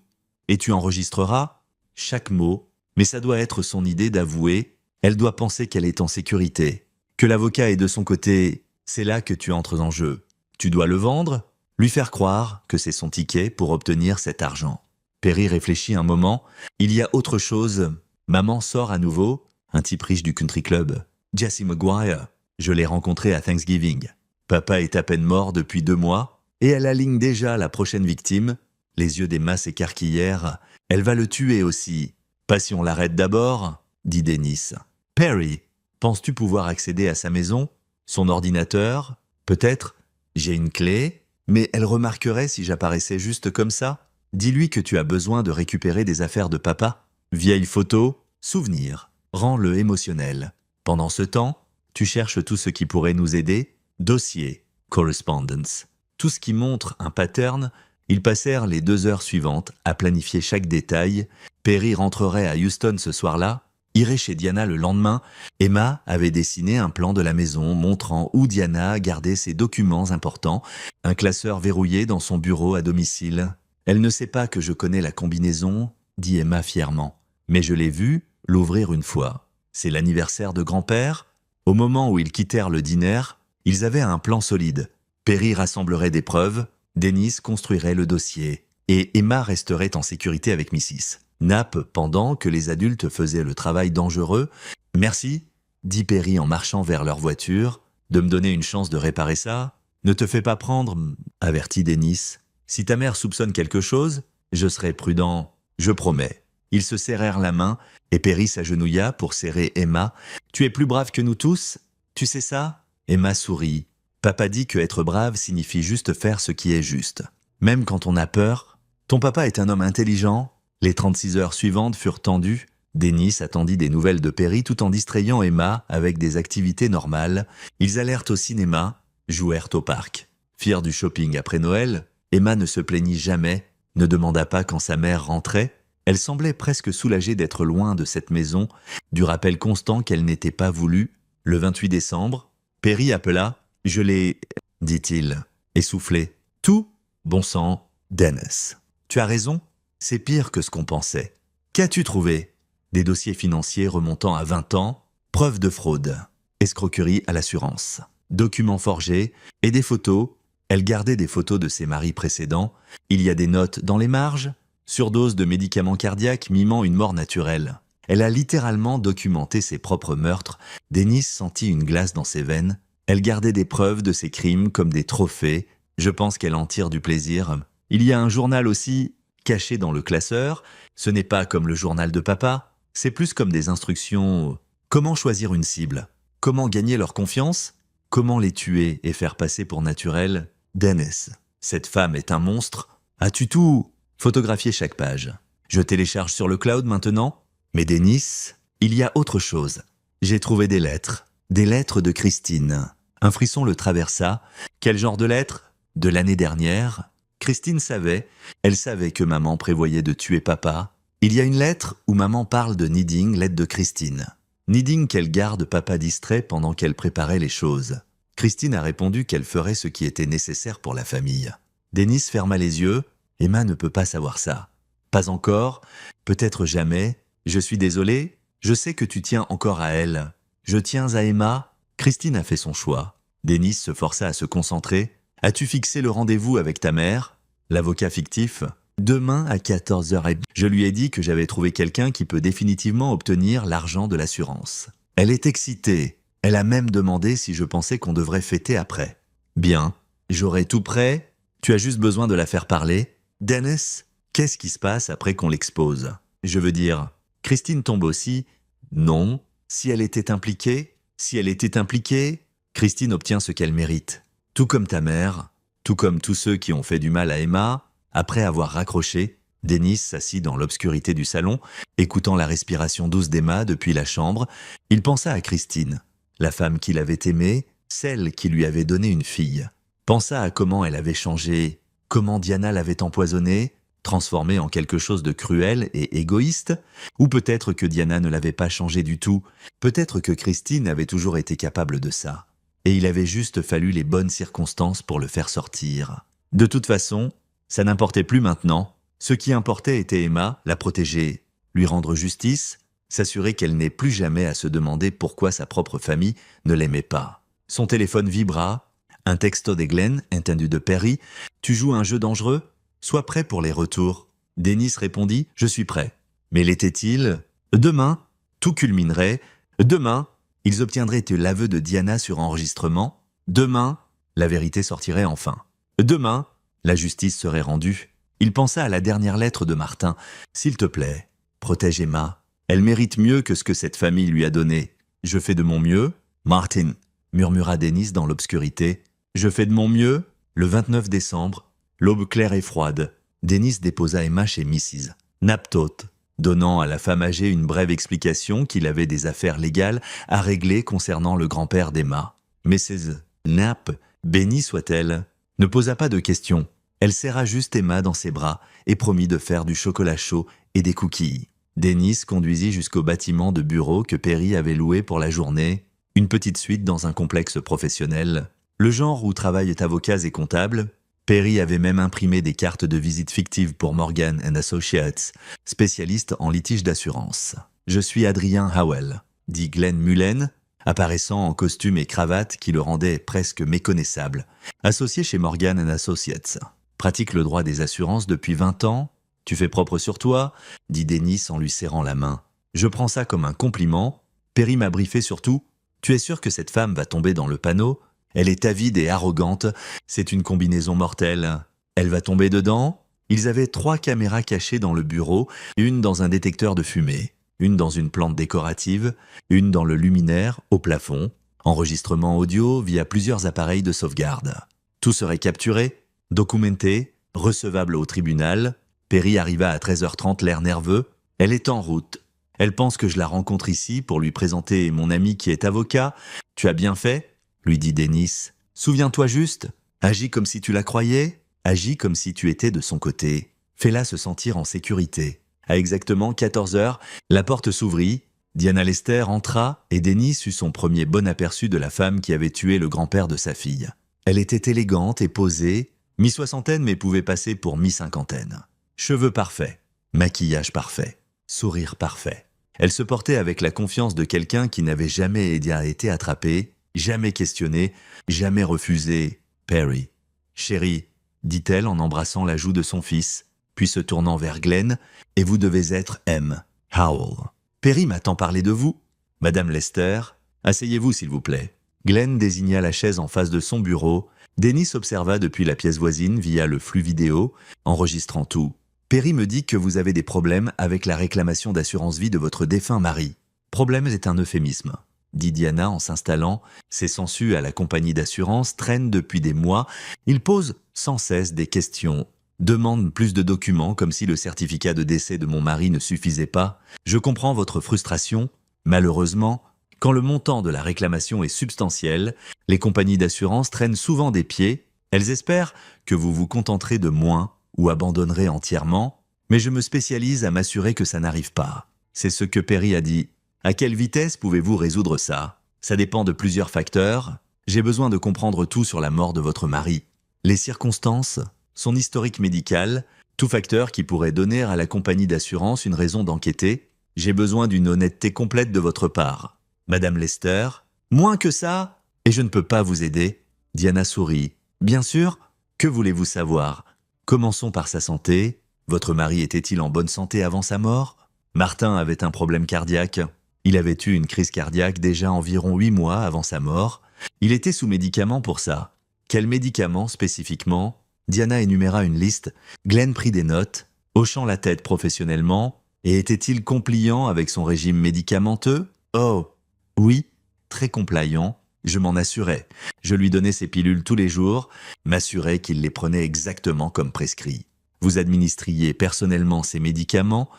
Et tu enregistreras chaque mot, mais ça doit être son idée d'avouer. Elle doit penser qu'elle est en sécurité, que l'avocat est de son côté. C'est là que tu entres en jeu. Tu dois le vendre, lui faire croire que c'est son ticket pour obtenir cet argent. Perry réfléchit un moment. Il y a autre chose. Maman sort à nouveau, un type riche du country club. Jesse McGuire. Je l'ai rencontré à Thanksgiving. Papa est à peine mort depuis 2 mois, et elle aligne déjà la prochaine victime. Les yeux d'Emma s'écarquillèrent. Elle va le tuer aussi. Pas si on l'arrête d'abord, dit Dennis. Perry, penses-tu pouvoir accéder à sa maison? Son ordinateur? Peut-être. J'ai une clé, mais elle remarquerait si j'apparaissais juste comme ça. Dis-lui que tu as besoin de récupérer des affaires de papa. Vieilles photos, souvenirs. Rends-le émotionnel. Pendant ce temps, tu cherches tout ce qui pourrait nous aider. Dossier, correspondence. Tout ce qui montre un pattern. Ils passèrent les 2 heures suivantes à planifier chaque détail. Perry rentrerait à Houston ce soir-là, irait chez Diana le lendemain. Emma avait dessiné un plan de la maison montrant où Diana gardait ses documents importants, un classeur verrouillé dans son bureau à domicile. Elle ne sait pas que je connais la combinaison, dit Emma fièrement. Mais je l'ai vue l'ouvrir une fois. C'est l'anniversaire de grand-père. Au moment où ils quittèrent le dîner, ils avaient un plan solide. Perry rassemblerait des preuves, Dennis construirait le dossier, et Emma resterait en sécurité avec Mrs. Knapp pendant que les adultes faisaient le travail dangereux. « Merci », dit Perry en marchant vers leur voiture, « de me donner une chance de réparer ça. Ne te fais pas prendre, » avertit Dennis. « Si ta mère soupçonne quelque chose, je serai prudent, je promets. » Ils se serrèrent la main, et Perry s'agenouilla pour serrer Emma. « Tu es plus brave que nous tous? Tu sais ça ?» Emma sourit. Papa dit que être brave signifie juste faire ce qui est juste. Même quand on a peur. Ton papa est un homme intelligent. Les 36 heures suivantes furent tendues. Dennis attendit des nouvelles de Perry tout en distrayant Emma avec des activités normales. Ils allèrent au cinéma, jouèrent au parc. Fière du shopping après Noël, Emma ne se plaignit jamais, ne demanda pas quand sa mère rentrait. Elle semblait presque soulagée d'être loin de cette maison, du rappel constant qu'elle n'était pas voulue. Le 28 décembre, Perry appela. « Je l'ai... » dit-il, essoufflé. « Tout? Bon sang, Dennis. Tu as raison, c'est pire que ce qu'on pensait. Qu'as-tu trouvé? Des dossiers financiers remontant à 20 ans, preuves de fraude, escroquerie à l'assurance, documents forgés et des photos. Elle gardait des photos de ses maris précédents. Il y a des notes dans les marges, surdose de médicaments cardiaques mimant une mort naturelle. Elle a littéralement documenté ses propres meurtres. Dennis sentit une glace dans ses veines. Elle gardait des preuves de ses crimes comme des trophées. Je pense qu'elle en tire du plaisir. Il y a un journal aussi, caché dans le classeur. Ce n'est pas comme le journal de papa. C'est plus comme des instructions. Comment choisir une cible? Comment gagner leur confiance? Comment les tuer et faire passer pour naturels? Dennis, cette femme est un monstre. As-tu tout photographié chaque page? Je télécharge sur le cloud maintenant. Mais Dennis, il y a autre chose. J'ai trouvé des lettres de Christine. Un frisson le traversa. Quel genre de lettres? De l'année dernière. Christine savait. Elle savait que maman prévoyait de tuer papa. Il y a une lettre où maman parle de Needing, lettre de Christine. Needing qu'elle garde papa distrait pendant qu'elle préparait les choses. Christine a répondu qu'elle ferait ce qui était nécessaire pour la famille. Dennis ferma les yeux. Emma ne peut pas savoir ça. Pas encore. Peut-être jamais. Je suis désolé. Je sais que tu tiens encore à elle. Je tiens à Emma. Christine a fait son choix. Dennis se força à se concentrer. As-tu fixé le rendez-vous avec ta mère? L'avocat fictif. Demain à 14h. Je lui ai dit que j'avais trouvé quelqu'un qui peut définitivement obtenir l'argent de l'assurance. Elle est excitée. Elle a même demandé si je pensais qu'on devrait fêter après. Bien. J'aurai tout prêt. Tu as juste besoin de la faire parler. Dennis, qu'est-ce qui se passe après qu'on l'expose? Je veux dire, Christine tombe aussi? Non. Si elle était impliquée? Si elle était impliquée, Christine obtient ce qu'elle mérite. Tout comme ta mère, tout comme tous ceux qui ont fait du mal à Emma, après avoir raccroché, Dennis s'assit dans l'obscurité du salon, écoutant la respiration douce d'Emma depuis la chambre. Il pensa à Christine, la femme qu'il avait aimée, celle qui lui avait donné une fille. Pensa à comment elle avait changé, comment Diana l'avait empoisonnée, transformée en quelque chose de cruel et égoïste, ou peut-être que Diana ne l'avait pas changé du tout, peut-être que Christine avait toujours été capable de ça, et il avait juste fallu les bonnes circonstances pour le faire sortir. De toute façon, ça n'importait plus maintenant. Ce qui importait était Emma, la protéger, lui rendre justice, s'assurer qu'elle n'ait plus jamais à se demander pourquoi sa propre famille ne l'aimait pas. Son téléphone vibra, un texto de Glenn, entendu de Perry. « Tu joues un jeu dangereux ? Sois prêt pour les retours. » Dennis répondit « Je suis prêt. » Mais l'était-il ? Demain, tout culminerait. Demain, ils obtiendraient l'aveu de Diana sur enregistrement. Demain, la vérité sortirait enfin. Demain, la justice serait rendue. Il pensa à la dernière lettre de Martin. « S'il te plaît, protège Emma. Elle mérite mieux que ce que cette famille lui a donné. Je fais de mon mieux. » « Martin, » murmura Dennis dans l'obscurité. « Je fais de mon mieux. » Le 29 décembre, l'aube claire et froide, Dennis déposa Emma chez Mrs. Knapthot, donnant à la femme âgée une brève explication qu'il avait des affaires légales à régler concernant le grand-père d'Emma. Mrs. Knapp, bénie soit-elle, ne posa pas de questions. Elle serra juste Emma dans ses bras et promit de faire du chocolat chaud et des cookies. Dennis conduisit jusqu'au bâtiment de bureau que Perry avait loué pour la journée, une petite suite dans un complexe professionnel. Le genre où travaillent avocats et comptables. Perry avait même imprimé des cartes de visite fictives pour Morgan & Associates, spécialiste en litige d'assurance. « Je suis Adrien Howell », dit Glenn Mullen, apparaissant en costume et cravate qui le rendait presque méconnaissable. Associé chez Morgan & Associates. Pratique le droit des assurances depuis 20 ans. Tu fais propre sur toi, dit Dennis en lui serrant la main. Je prends ça comme un compliment. Perry m'a briefé sur tout. Tu es sûr que cette femme va tomber dans le panneau? Elle est avide et arrogante. C'est une combinaison mortelle. Elle va tomber dedans? Ils avaient 3 caméras cachées dans le bureau, une dans un détecteur de fumée, une dans une plante décorative, une dans le luminaire, au plafond, enregistrement audio via plusieurs appareils de sauvegarde. Tout serait capturé, documenté, recevable au tribunal. Perry arriva à 13h30, l'air nerveux. Elle est en route. Elle pense que je la rencontre ici pour lui présenter mon ami qui est avocat. Tu as bien fait, lui dit Dennis. Souviens-toi juste. Agis comme si tu la croyais. Agis comme si tu étais de son côté. Fais-la se sentir en sécurité. À exactement 14h, la porte s'ouvrit. Diana Lester entra et Dennis eut son premier bon aperçu de la femme qui avait tué le grand-père de sa fille. Elle était élégante et posée, mi-soixantaine mais pouvait passer pour mi-cinquantaine. Cheveux parfaits, maquillage parfait, sourire parfait. Elle se portait avec la confiance de quelqu'un qui n'avait jamais été attrapé, jamais questionné, jamais refusé. « Perry, chérie, » dit-elle en embrassant la joue de son fils, puis se tournant vers Glenn, « et vous devez être M. Howell. Perry m'a tant parlé de vous. Madame Lester, asseyez-vous s'il vous plaît. » Glenn désigna la chaise en face de son bureau. Dennis observa depuis la pièce voisine via le flux vidéo, enregistrant tout. « Perry me dit que vous avez des problèmes avec la réclamation d'assurance vie de votre défunt mari. »« Problème est un euphémisme, » dit Diana en s'installant. Ses sangsues à la compagnie d'assurance traînent depuis des mois. Il pose sans cesse des questions. Demande plus de documents comme si le certificat de décès de mon mari ne suffisait pas. Je comprends votre frustration. Malheureusement, quand le montant de la réclamation est substantiel, les compagnies d'assurance traînent souvent des pieds. Elles espèrent que vous vous contenterez de moins ou abandonnerez entièrement, mais je me spécialise à m'assurer que ça n'arrive pas. C'est ce que Perry a dit. À quelle vitesse pouvez-vous résoudre ça? Ça dépend de plusieurs facteurs. J'ai besoin de comprendre tout sur la mort de votre mari. Les circonstances, son historique médical, tout facteur qui pourrait donner à la compagnie d'assurance une raison d'enquêter. J'ai besoin d'une honnêteté complète de votre part. Madame Lester, moins que ça, et je ne peux pas vous aider. Diana sourit. Bien sûr, que voulez-vous savoir? Commençons par sa santé. Votre mari était-il en bonne santé avant sa mort? Martin avait un problème cardiaque. Il avait eu une crise cardiaque déjà environ 8 mois avant sa mort. Il était sous médicaments pour ça. Quels médicaments spécifiquement? Diana énuméra une liste. Glenn prit des notes, hochant la tête professionnellement. Et était-il compliant avec son régime médicamenteux? Oh, oui, très compliant. Je m'en assurais. Je lui donnais ses pilules tous les jours, m'assurais qu'il les prenait exactement comme prescrit. Vous administriez personnellement ces médicaments?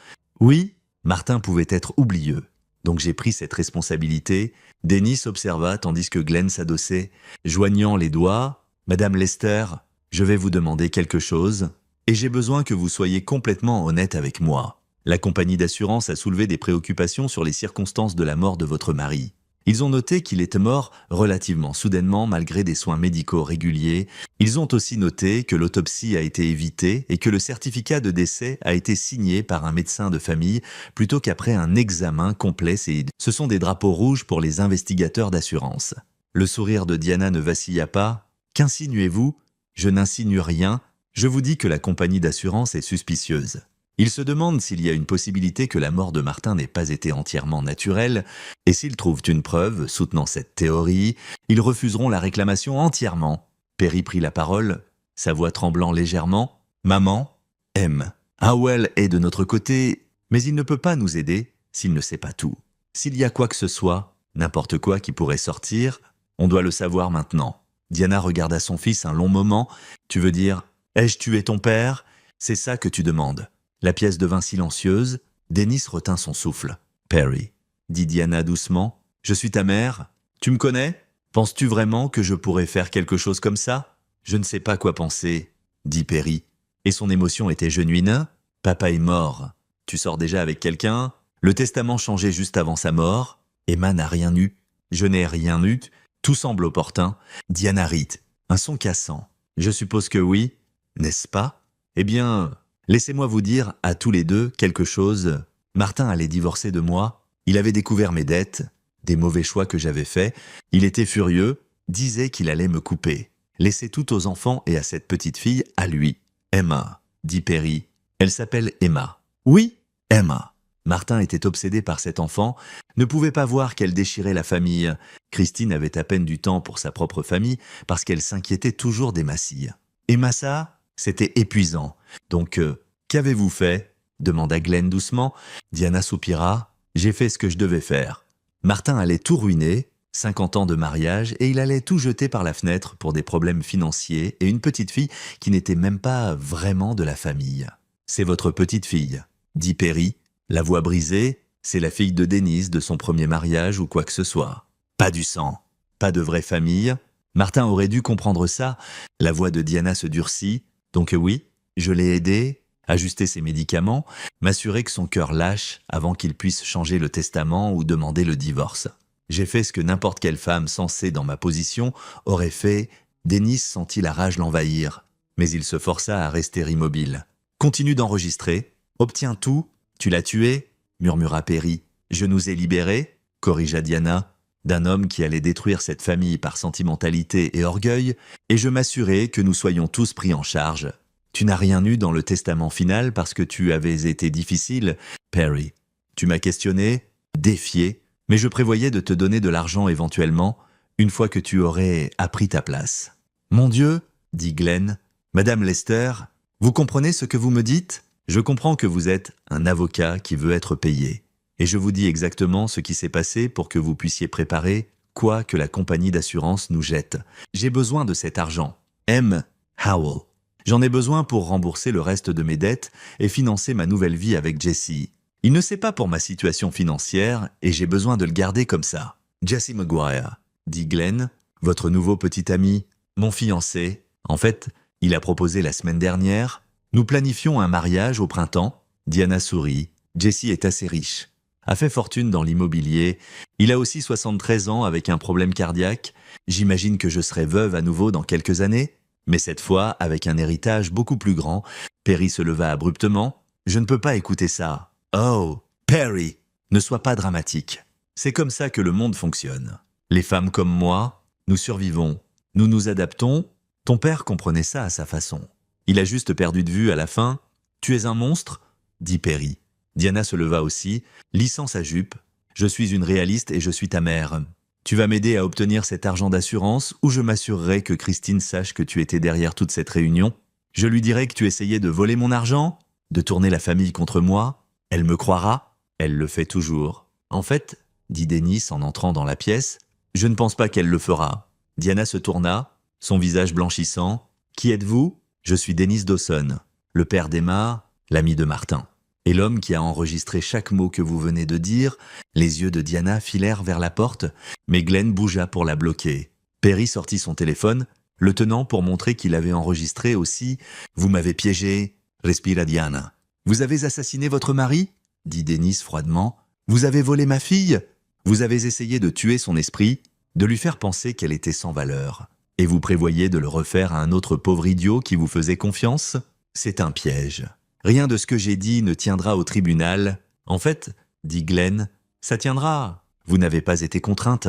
Oui, Martin pouvait être oublieux. Donc j'ai pris cette responsabilité. Dennis observa tandis que Glenn s'adossait, joignant les doigts. Madame Lester, je vais vous demander quelque chose, et j'ai besoin que vous soyez complètement honnête avec moi. La compagnie d'assurance a soulevé des préoccupations sur les circonstances de la mort de votre mari. Ils ont noté qu'il était mort relativement soudainement malgré des soins médicaux réguliers. Ils ont aussi noté que l'autopsie a été évitée et que le certificat de décès a été signé par un médecin de famille plutôt qu'après un examen complet. Ce sont des drapeaux rouges pour les investigateurs d'assurance. Le sourire de Diana ne vacilla pas. Qu'insinuez-vous? Je n'insinue rien. Je vous dis que la compagnie d'assurance est suspicieuse. Ils se demandent s'il y a une possibilité que la mort de Martin n'ait pas été entièrement naturelle, et s'ils trouvent une preuve soutenant cette théorie, ils refuseront la réclamation entièrement. Perry prit la parole, sa voix tremblant légèrement. « Maman, M. Howell est de notre côté, mais il ne peut pas nous aider s'il ne sait pas tout. S'il y a quoi que ce soit, n'importe quoi qui pourrait sortir, on doit le savoir maintenant. » Diana regarda son fils un long moment. « Tu veux dire, ai-je tué ton père? C'est ça que tu demandes. » La pièce devint silencieuse. Dennis retint son souffle. « Perry, dit Diana doucement, je suis ta mère. Tu me connais? Penses-tu vraiment que je pourrais faire quelque chose comme ça? Je ne sais pas quoi penser, dit Perry. Et son émotion était genuine. Papa est mort. Tu sors déjà avec quelqu'un? Le testament changeait juste avant sa mort. Emma n'a rien eu. Je n'ai rien eu. Tout semble opportun. Diana rit. Un son cassant. Je suppose que oui, n'est-ce pas? Eh bien, laissez-moi vous dire à tous les deux quelque chose. Martin allait divorcer de moi. Il avait découvert mes dettes, des mauvais choix que j'avais faits. Il était furieux, disait qu'il allait me couper. Laisser tout aux enfants et à cette petite fille, à lui. Emma, dit Perry. Elle s'appelle Emma. Oui, Emma. Martin était obsédé par cet enfant, ne pouvait pas voir qu'elle déchirait la famille. Christine avait à peine du temps pour sa propre famille parce qu'elle s'inquiétait toujours des Massy. Emma, ça, c'était épuisant. Donc, qu'avez-vous fait? Demanda Glenn doucement. Diana soupira. J'ai fait ce que je devais faire. Martin allait tout ruiner, 50 ans de mariage, et il allait tout jeter par la fenêtre pour des problèmes financiers et une petite fille qui n'était même pas vraiment de la famille. C'est votre petite fille, dit Perry. La voix brisée, c'est la fille de Dennis de son premier mariage ou quoi que ce soit. Pas du sang, pas de vraie famille. Martin aurait dû comprendre ça. La voix de Diana se durcit. Donc oui, je l'ai aidé, ajuster ses médicaments, m'assurer que son cœur lâche avant qu'il puisse changer le testament ou demander le divorce. J'ai fait ce que n'importe quelle femme sensée dans ma position aurait fait. Dennis sentit la rage l'envahir, mais il se força à rester immobile. Continue d'enregistrer, obtiens tout. Tu l'as tué, murmura Perry. Je nous ai libérés, corrigea Diana, d'un homme qui allait détruire cette famille par sentimentalité et orgueil, et je m'assurais que nous soyons tous pris en charge. Tu n'as rien eu dans le testament final parce que tu avais été difficile, Perry. Tu m'as questionné, défié, mais je prévoyais de te donner de l'argent éventuellement, une fois que tu aurais appris ta place. Mon Dieu, dit Glenn, Madame Lester, vous comprenez ce que vous me dites? Je comprends que vous êtes un avocat qui veut être payé. Et je vous dis exactement ce qui s'est passé pour que vous puissiez préparer quoi que la compagnie d'assurance nous jette. J'ai besoin de cet argent. M. Howell. J'en ai besoin pour rembourser le reste de mes dettes et financer ma nouvelle vie avec Jesse. Il ne sait pas pour ma situation financière et j'ai besoin de le garder comme ça. Jesse Maguire, dit Glenn, votre nouveau petit ami, mon fiancé. En fait, il a proposé la semaine dernière. Nous planifions un mariage au printemps. Diana sourit. Jesse est assez riche. A fait fortune dans l'immobilier. Il a aussi 73 ans avec un problème cardiaque. J'imagine que je serai veuve à nouveau dans quelques années. Mais cette fois, avec un héritage beaucoup plus grand. Perry se leva abruptement. Je ne peux pas écouter ça. Oh, Perry, ne sois pas dramatique. C'est comme ça que le monde fonctionne. Les femmes comme moi, nous survivons. Nous nous adaptons. Ton père comprenait ça à sa façon. Il a juste perdu de vue à la fin. Tu es un monstre ?» dit Perry. Diana se leva aussi, lissant sa jupe. « Je suis une réaliste et je suis ta mère. Tu vas m'aider à obtenir cet argent d'assurance ou je m'assurerai que Christine sache que tu étais derrière toute cette réunion. Je lui dirai que tu essayais de voler mon argent, de tourner la famille contre moi. Elle me croira. Elle le fait toujours. En fait, dit Dennis en entrant dans la pièce, je ne pense pas qu'elle le fera. » Diana se tourna, son visage blanchissant. « Qui êtes-vous ? Je suis Dennis Dawson, le père d'Emma, l'ami de Martin. » Et l'homme qui a enregistré chaque mot que vous venez de dire. Les yeux de Diana filèrent vers la porte, mais Glenn bougea pour la bloquer. Perry sortit son téléphone, le tenant pour montrer qu'il avait enregistré aussi. « Vous m'avez piégé, respira Diana. »« Vous avez assassiné votre mari ?» dit Dennis froidement. « Vous avez volé ma fille ? Vous avez essayé de tuer son esprit, de lui faire penser qu'elle était sans valeur. Et vous prévoyez de le refaire à un autre pauvre idiot qui vous faisait confiance ? C'est un piège. Rien de ce que j'ai dit ne tiendra au tribunal. En fait, dit Glenn, ça tiendra. Vous n'avez pas été contrainte.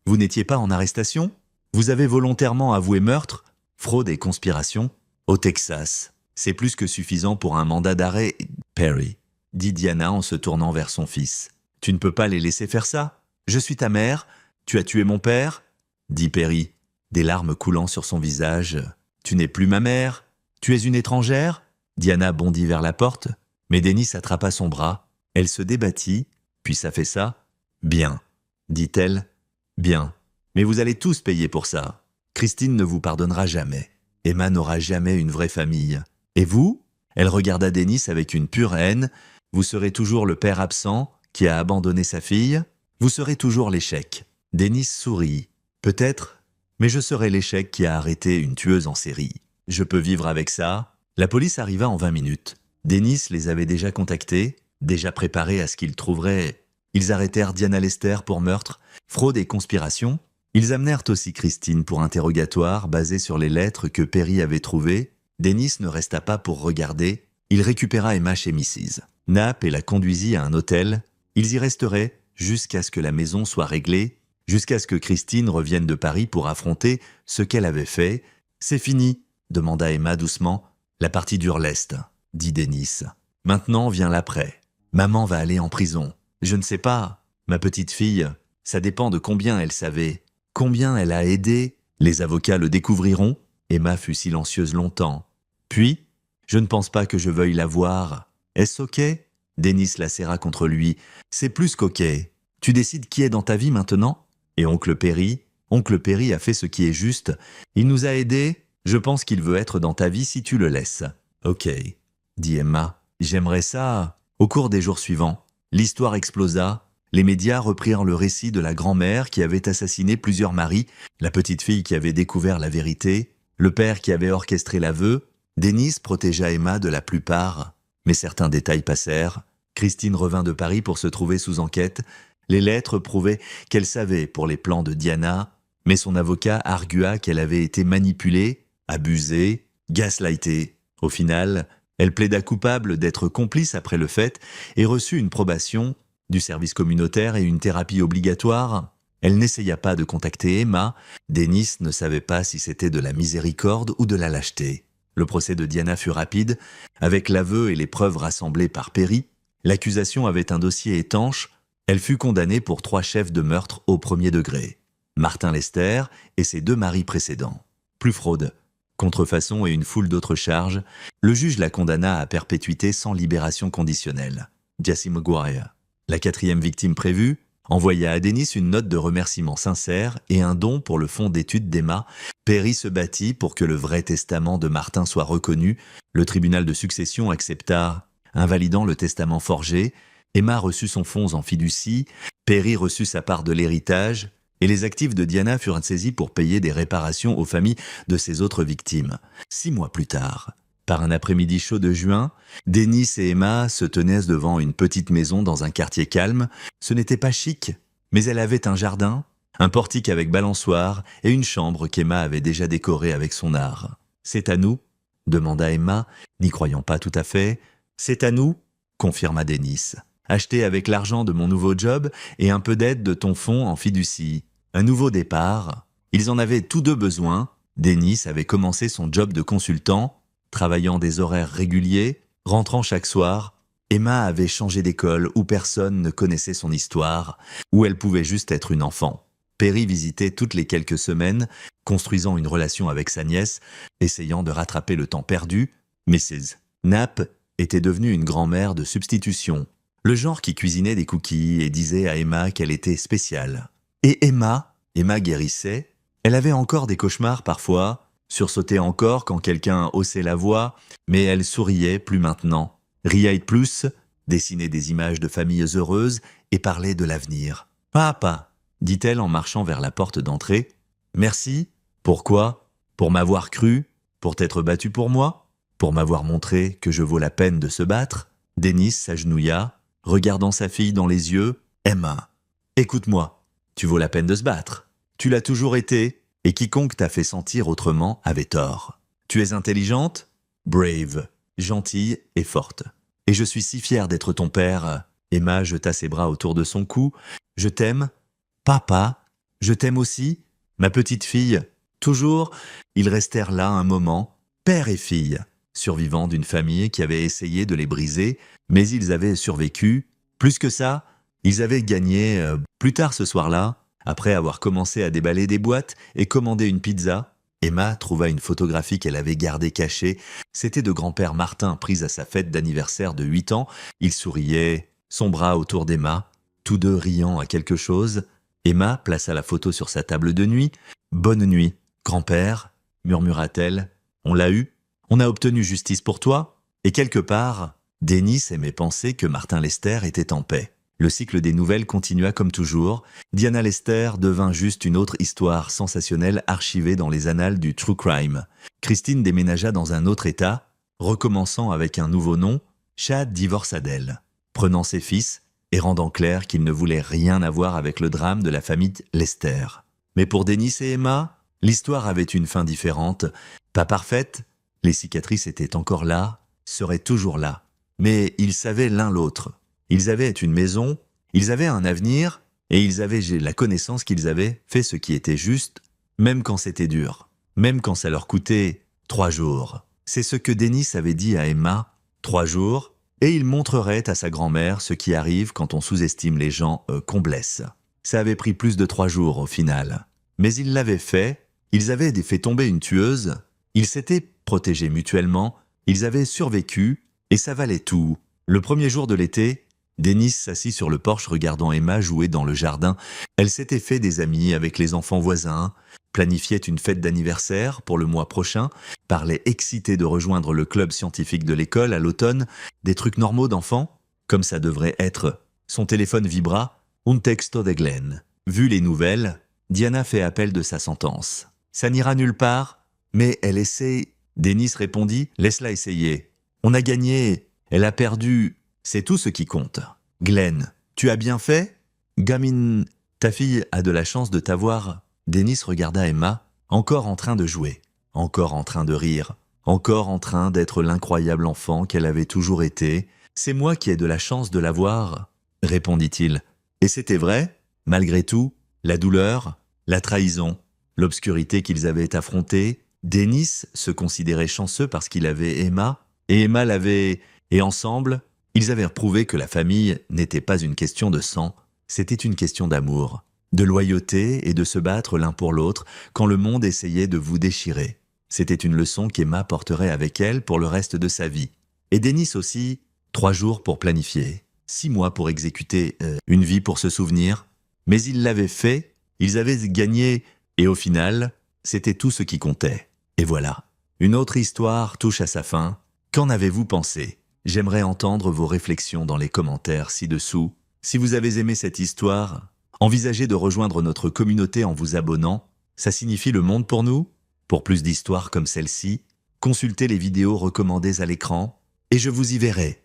Vous n'étiez pas en arrestation. Vous avez volontairement avoué meurtre, fraude et conspiration. Au Texas, c'est plus que suffisant pour un mandat d'arrêt. Perry, dit Diana en se tournant vers son fils. Tu ne peux pas les laisser faire ça. Je suis ta mère. Tu as tué mon père, dit Perry, des larmes coulant sur son visage. Tu n'es plus ma mère. Tu es une étrangère. Diana bondit vers la porte, mais Dennis attrapa son bras. Elle se débattit, puis s'affaissa. « Bien, dit-elle, bien. Mais vous allez tous payer pour ça. Christine ne vous pardonnera jamais. Emma n'aura jamais une vraie famille. Et vous ?» Elle regarda Dennis avec une pure haine. « Vous serez toujours le père absent qui a abandonné sa fille. Vous serez toujours l'échec. » Dennis sourit. « Peut-être, mais je serai l'échec qui a arrêté une tueuse en série. Je peux vivre avec ça. » La police arriva en 20 minutes. Dennis les avait déjà contactés, déjà préparés à ce qu'ils trouveraient. Ils arrêtèrent Diana Lester pour meurtre, fraude et conspiration. Ils amenèrent aussi Christine pour interrogatoire basé sur les lettres que Perry avait trouvées. Dennis ne resta pas pour regarder. Il récupéra Emma chez Mrs. Knapp et la conduisit à un hôtel. Ils y resteraient jusqu'à ce que la maison soit réglée, jusqu'à ce que Christine revienne de Paris pour affronter ce qu'elle avait fait. « C'est fini », demanda Emma doucement. « La partie dure l'est », dit Dennis. « Maintenant vient l'après. Maman va aller en prison. Je ne sais pas. Ma petite fille, ça dépend de combien elle savait. Combien elle a aidé. Les avocats le découvriront. » Emma fut silencieuse longtemps. Puis, « Je ne pense pas que je veuille la voir. Est-ce ok ?» Dennis la serra contre lui. « C'est plus qu'ok. Tu décides qui est dans ta vie maintenant ? Et oncle Perry a fait ce qui est juste. Il nous a aidés. Je pense qu'il veut être dans ta vie si tu le laisses. » « Ok, » dit Emma. « J'aimerais ça. » Au cours des jours suivants, l'histoire explosa. Les médias reprirent le récit de la grand-mère qui avait assassiné plusieurs maris, la petite fille qui avait découvert la vérité, le père qui avait orchestré l'aveu. Dennis protégea Emma de la plupart, mais certains détails passèrent. Christine revint de Paris pour se trouver sous enquête. Les lettres prouvaient qu'elle savait pour les plans de Diana, mais son avocat argua qu'elle avait été manipulée, abusée, gaslightée. Au final, elle plaida coupable d'être complice après le fait et reçut une probation, du service communautaire et une thérapie obligatoire. Elle n'essaya pas de contacter Emma. Dennis ne savait pas si c'était de la miséricorde ou de la lâcheté. Le procès de Diana fut rapide. Avec l'aveu et les preuves rassemblées par Perry, l'accusation avait un dossier étanche. Elle fut condamnée pour 3 chefs de meurtre au premier degré. Martin Lester et ses 2 maris précédents. Plus fraude, contrefaçon et une foule d'autres charges, le juge la condamna à perpétuité sans libération conditionnelle. Jessie Maguire, la 4e victime prévue, envoya à Dennis une note de remerciement sincère et un don pour le fonds d'études d'Emma. Perry se battit pour que le vrai testament de Martin soit reconnu. Le tribunal de succession accepta, invalidant le testament forgé. Emma reçut son fonds en fiducie, Perry reçut sa part de l'héritage, et les actifs de Diana furent saisis pour payer des réparations aux familles de ses autres victimes. 6 mois plus tard, par un après-midi chaud de juin, Dennis et Emma se tenaient devant une petite maison dans un quartier calme. Ce n'était pas chic, mais elle avait un jardin, un portique avec balançoire et une chambre qu'Emma avait déjà décorée avec son art. « C'est à nous ?» demanda Emma, n'y croyant pas tout à fait. « C'est à nous ?» confirma Dennis. « Acheté avec l'argent de mon nouveau job et un peu d'aide de ton fonds en fiducie. Un nouveau départ. Ils en avaient tous 2 besoin. Dennis avait commencé son job de consultant. travaillant des horaires réguliers, rentrant chaque soir. Emma avait changé d'école où personne ne connaissait son histoire, où elle pouvait juste être une enfant. Perry visitait toutes les quelques semaines, construisant une relation avec sa nièce, essayant de rattraper le temps perdu. Mrs. Knapp était devenue une grand-mère de substitution, le genre qui cuisinait des cookies et disait à Emma qu'elle était spéciale. Et Emma guérissait. Elle avait encore des cauchemars parfois, sursautait encore quand quelqu'un haussait la voix, mais elle souriait plus maintenant. Riait plus, dessinait des images de familles heureuses et parlait de l'avenir. « Papa !» dit-elle en marchant vers la porte d'entrée. « Merci. Pourquoi ? Pour m'avoir cru ? Pour t'être battu pour moi ? Pour m'avoir montré que je vaux la peine de se battre ?» Dennis s'agenouilla, regardant sa fille dans les yeux. « Emma, écoute-moi. Tu vaux la peine de se battre. Tu l'as toujours été, et quiconque t'a fait sentir autrement avait tort. Tu es intelligente, brave, gentille et forte. Et je suis si fière d'être ton père. » Emma jeta ses bras autour de son cou. « Je t'aime. Papa, je t'aime aussi. Ma petite fille. » Toujours, ils restèrent là un moment, père et fille, survivants d'une famille qui avait essayé de les briser, mais ils avaient survécu. Plus que ça, ils avaient gagné. Plus tard ce soir-là, après avoir commencé à déballer des boîtes et commander une pizza, Emma trouva une photographie qu'elle avait gardée cachée. C'était de grand-père Martin prise à sa fête d'anniversaire de 8 ans. Il souriait, son bras autour d'Emma, tous deux riant à quelque chose. Emma plaça la photo sur sa table de nuit. « Bonne nuit, grand-père » murmura-t-elle. « On l'a eu. On a obtenu justice pour toi. » Et quelque part, Dennis aimait penser que Martin Lester était en paix. Le cycle des nouvelles continua comme toujours. Diana Lester devint juste une autre histoire sensationnelle archivée dans les annales du true crime. Christine déménagea dans un autre état, recommençant avec un nouveau nom. Chad divorça d'elle, prenant ses fils et rendant clair qu'il ne voulait rien avoir avec le drame de la famille Lester. Mais pour Dennis et Emma, l'histoire avait une fin différente. Pas parfaite, les cicatrices étaient encore là, seraient toujours là. Mais ils savaient l'un l'autre. Ils avaient une maison, ils avaient un avenir, et ils avaient la connaissance qu'ils avaient fait ce qui était juste, même quand c'était dur, même quand ça leur coûtait 3 jours. C'est ce que Dennis avait dit à Emma, 3 jours, et il montrerait à sa grand-mère ce qui arrive quand on sous-estime les gens qu'on blesse. Ça avait pris plus de 3 jours au final. Mais ils l'avaient fait, ils avaient fait tomber une tueuse, ils s'étaient protégés mutuellement, ils avaient survécu, et ça valait tout. Le premier jour de l'été, Dennis s'assit sur le porche regardant Emma jouer dans le jardin. Elle s'était fait des amis avec les enfants voisins, planifiait une fête d'anniversaire pour le mois prochain, parlait excitée de rejoindre le club scientifique de l'école à l'automne, des trucs normaux d'enfants, comme ça devrait être. Son téléphone vibra, un texto de Glenn. Vu les nouvelles, Diana fait appel de sa sentence. Ça n'ira nulle part, mais elle essaie. Dennis répondit, laisse-la essayer. On a gagné, elle a perdu. C'est tout ce qui compte. Glenn, tu as bien fait ? Gamine, ta fille a de la chance de t'avoir. Dennis regarda Emma, encore en train de jouer, encore en train de rire, encore en train d'être l'incroyable enfant qu'elle avait toujours été. C'est moi qui ai de la chance de l'avoir, répondit-il. Et c'était vrai, malgré tout, la douleur, la trahison, l'obscurité qu'ils avaient affrontée. Dennis se considérait chanceux parce qu'il avait Emma, et Emma l'avait, et ensemble, ils avaient prouvé que la famille n'était pas une question de sang, c'était une question d'amour, de loyauté et de se battre l'un pour l'autre quand le monde essayait de vous déchirer. C'était une leçon qu'Emma porterait avec elle pour le reste de sa vie. Et Dennis aussi, 3 jours pour planifier, 6 mois pour exécuter, une vie pour se souvenir. Mais ils l'avaient fait, ils avaient gagné, et au final, c'était tout ce qui comptait. Et voilà, une autre histoire touche à sa fin. Qu'en avez-vous pensé ? J'aimerais entendre vos réflexions dans les commentaires ci-dessous. Si vous avez aimé cette histoire, envisagez de rejoindre notre communauté en vous abonnant. Ça signifie le monde pour nous. Pour plus d'histoires comme celle-ci, consultez les vidéos recommandées à l'écran et je vous y verrai.